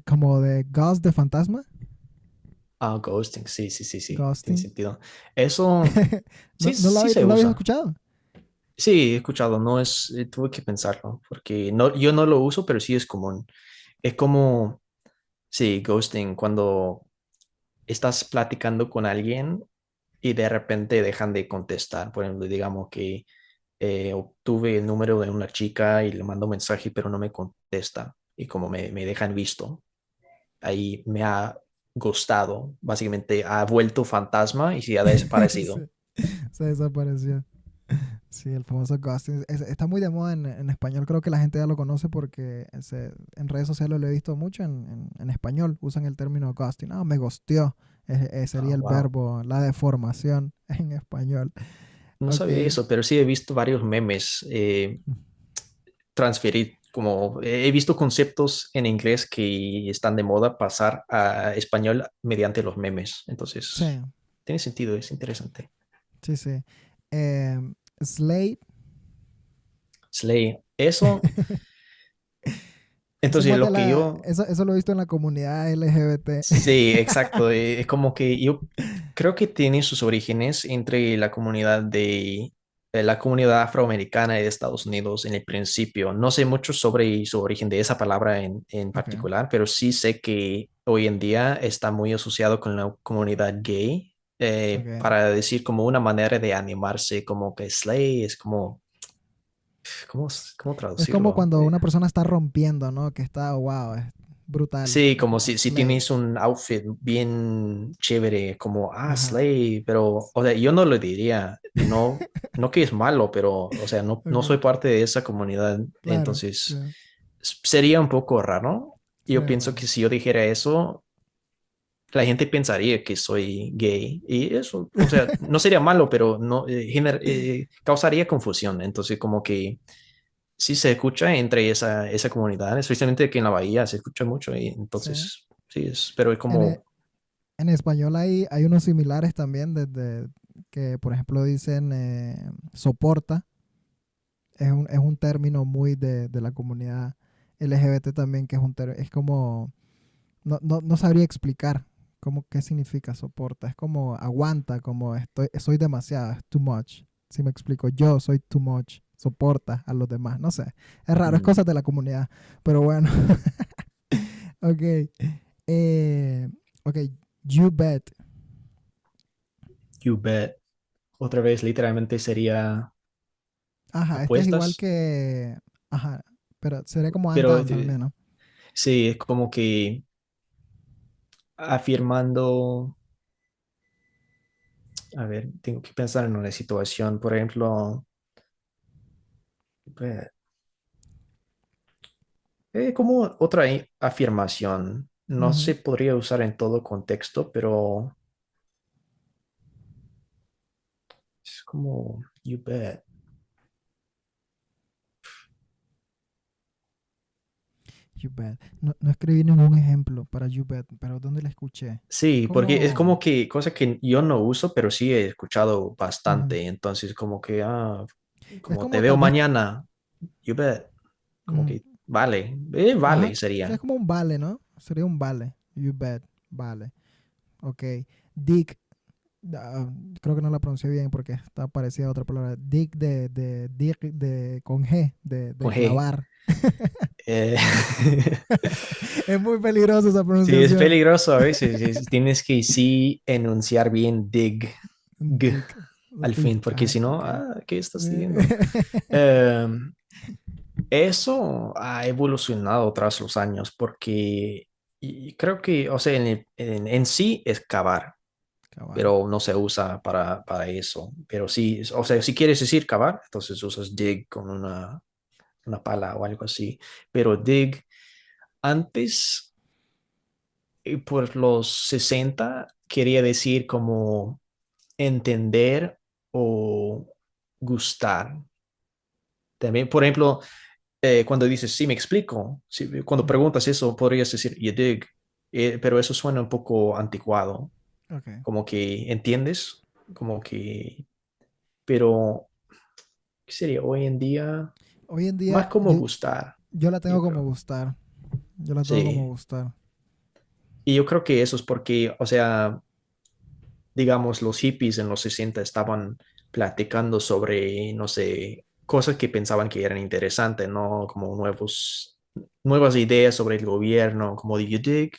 como de ghost de fantasma. Ghosting, sí, sí, sí, sí, tiene Ghosting. sentido. Eso ¿No, sí, sí se no lo habías usa. escuchado? Sí, he escuchado, no es, tuve que pensarlo, porque no, yo no lo uso, pero sí es común. Es como, sí, ghosting, cuando estás platicando con alguien y de repente dejan de contestar. Por ejemplo, digamos que obtuve el número de una chica y le mando un mensaje, pero no me contesta y como me dejan visto. Ahí me ha gustado, básicamente ha vuelto fantasma y se ha desaparecido. Sí, se desapareció. Sí, el famoso ghosting. Está muy de moda en español. Creo que la gente ya lo conoce porque en redes sociales lo he visto mucho. En español usan el término ghosting. Ah, me ghosteó. Sería Oh, el wow. verbo, la deformación en español. No Ok. sabía eso, pero sí he visto varios memes transferir, como he visto conceptos en inglés que están de moda pasar a español mediante los memes. Sí, Entonces, tiene sentido, es interesante. sí, sí. Slate. Slay, eso, Eso es entonces más de lo que la. yo, Eso lo he visto en la comunidad LGBT. sí, exacto, es como que yo creo que tiene sus orígenes entre la comunidad afroamericana de Estados Unidos en el principio. No sé mucho sobre su origen de esa palabra en Ok, particular, pero sí sé que hoy en día está muy asociado con la comunidad gay, ok. para decir como una manera de animarse, como que slay es como cómo Es como traducirlo? cuando una persona está rompiendo, ¿no? Que está, wow, es brutal, Sí, como como si slay. tienes un outfit bien chévere, como, Ajá, slay, pero, o sea, yo no lo diría, no que es malo, pero, o sea, no soy ok, parte de esa comunidad, claro, entonces claro, sería un poco raro. Yo sería pienso que raro. si yo dijera eso, la gente pensaría que soy gay y eso, o sea, no sería malo, pero no, causaría confusión, entonces como que sí se escucha entre esa comunidad, especialmente aquí en la Bahía se escucha mucho y Sí. entonces sí, pero es En, e- como, en español hay unos similares también, desde que, por ejemplo, dicen soporta, es un término muy de la comunidad LGBT también, que es un término, es como, no sabría explicar cómo, qué significa soporta, es como aguanta, como soy demasiado, es too much, si me explico, yo soy too much, soporta a los demás, no sé, es raro, es mm, cosas de la comunidad, pero bueno, ok, eh, ok, you bet, you bet. Otra vez, literalmente sería ajá, este es igual apuestas, que, ajá, pero sería como and pero dance al menos, sí, es como que afirmando, a ver, tengo que pensar en una situación, por ejemplo, eh, como otra afirmación. No ujú, se podría usar en todo contexto, pero es como, you bet. you bet, no escribí ningún ejemplo para you bet, pero ¿dónde la escuché? Es Sí, porque es como... como que cosa que yo no uso, pero sí he escuchado Ujú. bastante. Entonces, como que, Es como te como veo tal vez, mañana, you bet. Como mm, que vale, ajá, vale sí, es sería. como un vale, ¿no? Sería un vale. You bet, vale. Ok. Dick, ah, creo que no la pronuncié bien porque está parecida a otra palabra. Dick dick con G, de Con G. clavar. Eh, Es muy peligrosa esa sí, es pronunciación. peligroso a veces. Tienes que sí enunciar bien g Dick. al Uf, fin, porque ay, si no, ok. ¿qué estás diciendo? Eh, Eso ha evolucionado tras los años porque y creo que, o sea, en sí es cavar, Cavar. pero no se usa para eso. Pero sí, o sea, si quieres decir cavar, entonces usas dig con una pala o algo así. Pero dig antes, por los 60 quería decir como entender o gustar. También, por ejemplo, cuando dices, sí, me explico, sí, cuando Ujú. preguntas eso, podrías decir, you dig, pero eso suena un poco anticuado, Ok. como que entiendes, como que, pero, ¿qué sería hoy en día? Hoy en Más día como gustar, yo la yo tengo como creo. gustar. Yo la tengo como Sí, gustar. y yo creo que eso es porque, o sea, digamos, los hippies en los 60 estaban platicando sobre, no sé, cosas que pensaban que eran interesantes, ¿no? Como nuevas ideas sobre el gobierno, como de you dig,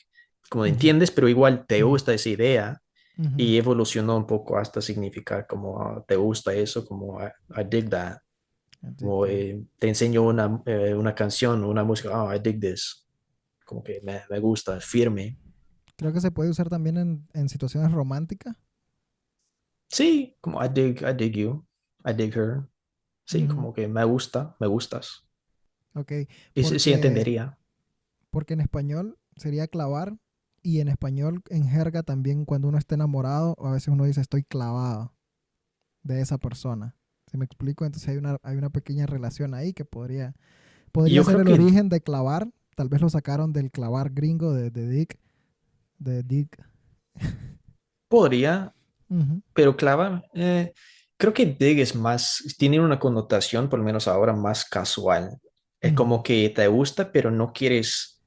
como de Ujú, entiendes, pero igual te ujú, gusta esa idea ujú. y evolucionó un poco hasta significar como te gusta eso, como I dig that, I dig como that. te enseño una canción, una música, I dig this, como que me gusta, firme. Creo que se puede usar también en situaciones románticas. Sí, como I dig you, I dig her. Sí, Ujú. como que me gusta, me gustas. Ok, Y sí, sí porque, entendería. porque en español sería clavar y en español, en jerga también, cuando uno está enamorado, a veces uno dice estoy clavado de esa persona. ¿Sí me explico? Entonces hay una pequeña relación ahí que Y podría yo ser creo el que origen de clavar. Tal vez lo sacaron del clavar gringo de Dick. podría, Ujú, pero clavar, creo que dig es más, tiene una connotación, por lo menos ahora, más casual. Es ujú. como que te gusta, pero no quieres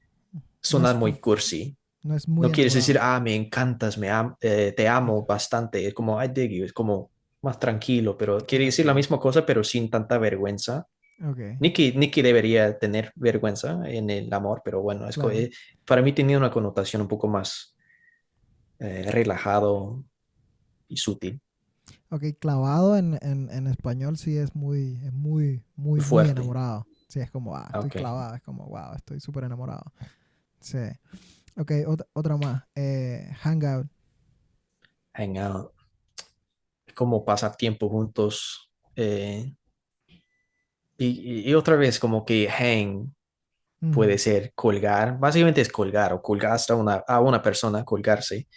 No es, sonar muy cursi. no es muy No quieres decir, enamorado. me encantas, te Ok, amo bastante. Es como, I dig you, es como más tranquilo, pero quiere ah, decir ok, la misma cosa, pero sin tanta vergüenza. ok, Nikki debería tener vergüenza en el amor, pero bueno, claro. para mí tenía una connotación un poco más relajado y sutil. Ok, clavado en español sí es muy Fuerte. enamorado. Sí, es como, estoy Ok. clavado, es como, wow, estoy súper enamorado. Sí. Ok, otra más. Hangout. Hang out. Es como pasar tiempo juntos. Y otra vez, como que hang Ujú. puede ser colgar. Básicamente es colgar o colgar hasta a una persona, colgarse.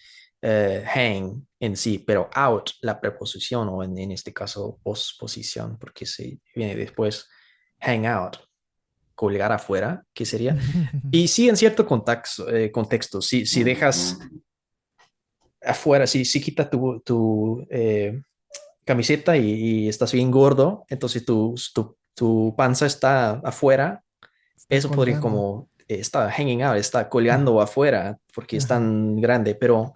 Hang en sí, pero out, la preposición o en este caso posposición, porque se viene después. Hang out, colgar afuera, ¿qué sería? Y sí, en cierto contexto, si dejas afuera, si quitas tu camiseta y estás bien gordo, entonces tu panza está afuera, Está eso podría colgando. como, está hanging out, está colgando afuera porque es Ajá. tan grande, pero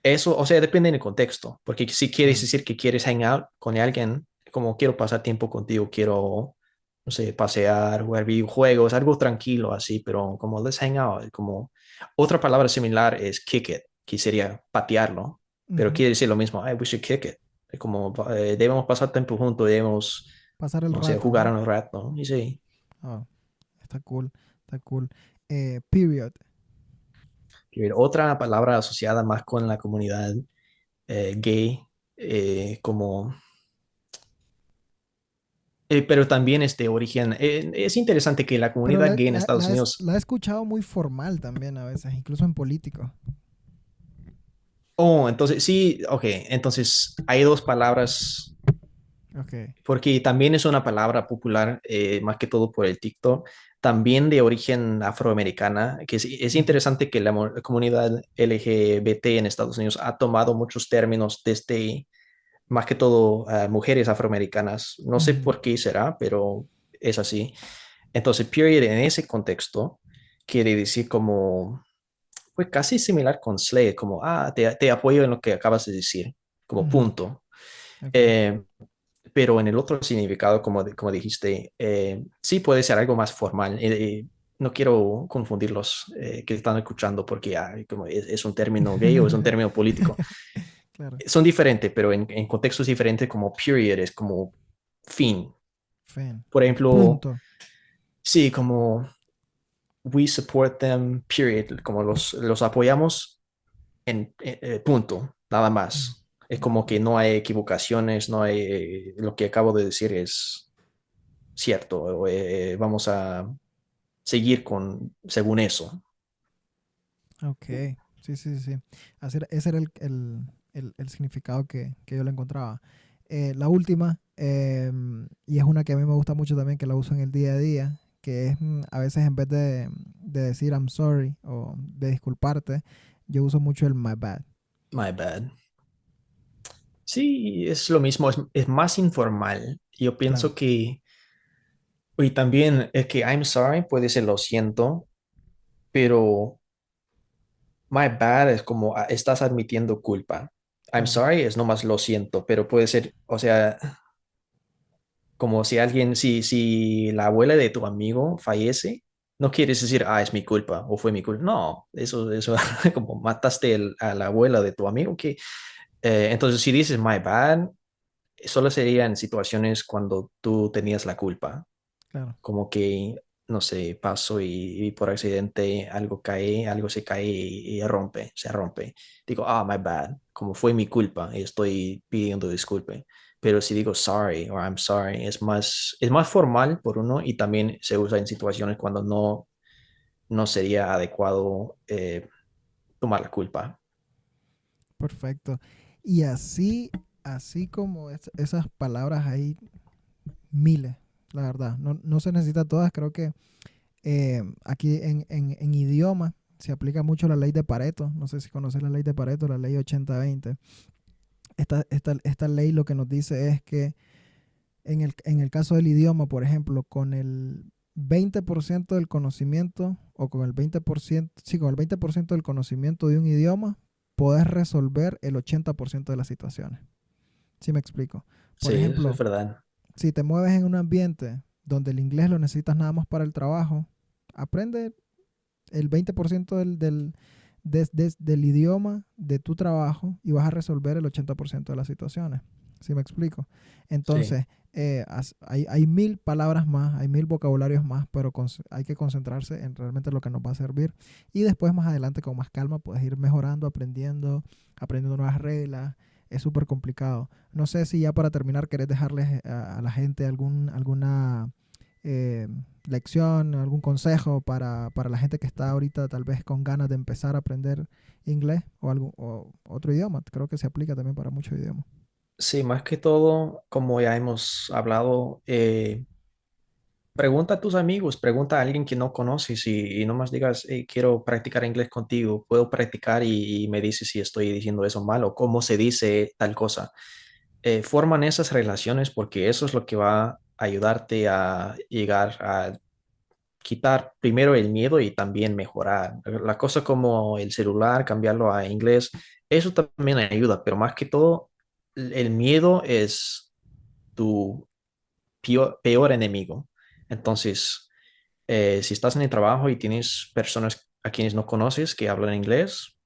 eso, o sea, depende del contexto, porque si quieres Claro. decir que quieres hang out con alguien, como quiero pasar tiempo contigo, quiero, no sé, pasear, jugar videojuegos, algo tranquilo así, pero como let's hang out, como otra palabra similar es kick it, que sería patearlo, pero Ujú. quiere decir lo mismo, hey, we should kick it, es como debemos pasar tiempo juntos, debemos, Pasar el no sé, rato, jugar ¿no? un rato, y sí. Oh, está cool, está cool. Period. Otra palabra asociada más con la comunidad gay, como pero también es de origen. Es interesante que la Pero comunidad gay en Estados Unidos. la he escuchado muy formal también a veces, incluso en políticos. Oh, entonces sí, ok. Entonces hay dos palabras, Ok. porque también es una palabra popular, más que todo por el TikTok, también de origen afroamericana, que es Ujú, interesante que la comunidad LGBT en Estados Unidos ha tomado muchos términos desde, más que todo, mujeres afroamericanas. No sé ujú, por qué será, pero es así. Entonces, period en ese contexto quiere decir como, pues casi similar con Slade, como, te apoyo en lo que acabas de decir, como ujú. punto. Ok. Eh, pero en el otro significado, como dijiste, sí puede ser algo más formal. No quiero confundir los que están escuchando porque como es un término gay o es un término político. Claro. Son diferentes, pero en contextos diferentes, como period es como fin. Fin. Por ejemplo, Punto. sí, como we support them, period, como los apoyamos en punto, nada Mm, más. Es como ok. que no hay equivocaciones, no hay, lo que acabo de decir es cierto, vamos a seguir según eso. Ok. Sí, sí, sí. Ese era el significado que yo le encontraba. La última, y es una que a mí me gusta mucho también, que la uso en el día a día, que es a veces en vez de decir I'm sorry o de disculparte, yo uso mucho el my bad. My bad. Sí, es lo mismo, es más informal. Yo Claro. pienso y también es que I'm sorry puede ser lo siento, pero my bad es como estás admitiendo culpa. I'm Ujú, sorry es nomás lo siento, pero puede ser, o sea, como si alguien, si la abuela de tu amigo fallece, no quieres decir, es mi culpa o fue mi culpa. No, eso, como mataste a la abuela de tu amigo, que entonces si dices my bad, solo sería en situaciones cuando tú tenías la culpa, claro. como que, no sé, paso y por accidente algo cae, algo se cae y rompe, se rompe. Digo, my bad, como fue mi culpa y estoy pidiendo disculpe. Pero si digo sorry o I'm sorry, es más formal por uno y también se usa en situaciones cuando no sería adecuado tomar la culpa. Perfecto. Y así como esas palabras hay miles, la verdad. No se necesita todas. Creo que aquí en idioma se aplica mucho la ley de Pareto. No sé si conoces la ley de Pareto, la ley 80-20. Esta ley lo que nos dice es que en el caso del idioma, por ejemplo, con el 20% del conocimiento o con el 20%, sí, con el 20% del conocimiento de un idioma, podés resolver el 80% de las situaciones. ¿Sí me explico? Por Sí, eso es ejemplo, verdad. si te mueves en un ambiente donde el inglés lo necesitas nada más para el trabajo, aprende el 20% del idioma de tu trabajo y vas a resolver el 80% de las situaciones. ¿Sí me explico? Sí, Entonces, hay 1000 palabras más, hay 1000 vocabularios más, pero hay que concentrarse en realmente lo que nos va a servir. Y después, más adelante, con más calma, puedes ir mejorando, aprendiendo nuevas reglas. Es súper complicado. No sé si ya para terminar querés dejarles a la gente alguna eh, lección, algún consejo para la gente que está ahorita tal vez con ganas de empezar a aprender inglés o otro idioma. Creo que se aplica también para muchos idiomas. sí, más que todo, como ya hemos hablado, pregunta a tus amigos, pregunta a alguien que no conoces y no más digas, "Hey, quiero practicar inglés contigo, puedo practicar y me dices si estoy diciendo eso mal o cómo se dice tal cosa." Forman esas relaciones porque eso es lo que va a ayudarte a llegar a quitar primero el miedo y también mejorar. La cosa como el celular, cambiarlo a inglés, eso también ayuda, pero más que todo, el miedo es tu peor enemigo. Entonces, si estás en el trabajo y tienes personas a quienes no conoces que hablan inglés,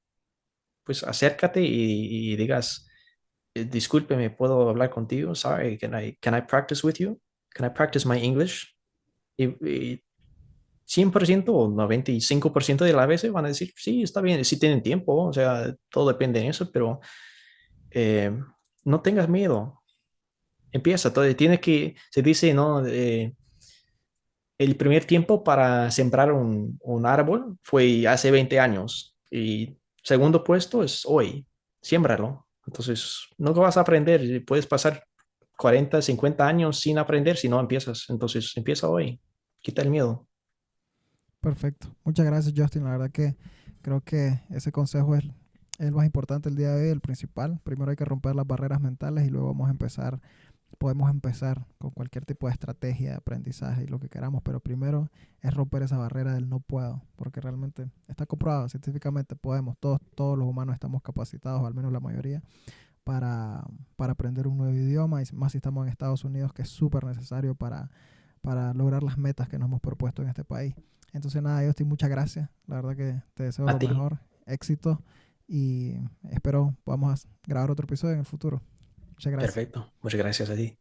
pues acércate y digas, discúlpeme, ¿puedo hablar contigo? Sorry, can I practice with you? Can I practice my English? Y 100% o 95% de las veces van a decir, sí, está bien, sí tienen tiempo, o sea, todo depende de eso, pero eh, no tengas miedo. Empieza, todo, tienes que, se dice, ¿no? El primer tiempo para sembrar un árbol fue hace 20 años y segundo puesto es hoy, siémbralo. Entonces, nunca vas a aprender, puedes pasar 40 50 años sin aprender si no empiezas. Entonces, empieza hoy, quita el miedo. Perfecto. Muchas gracias, Justin. La verdad que creo que ese consejo es el más importante el día de hoy, el principal. Primero hay que romper las barreras mentales y luego podemos empezar con cualquier tipo de estrategia de aprendizaje y lo que queramos, pero primero es romper esa barrera del no puedo, porque realmente está comprobado científicamente, todos los humanos estamos capacitados, al menos la mayoría, para, para aprender un nuevo idioma, y más si estamos en Estados Unidos, que es súper necesario para lograr las metas que nos hemos propuesto en este país. Entonces nada, Justin, muchas gracias, la verdad que te deseo A lo ti. mejor, éxito, y espero podamos grabar otro episodio en el futuro. Muchas gracias. Perfecto. Muchas gracias a ti.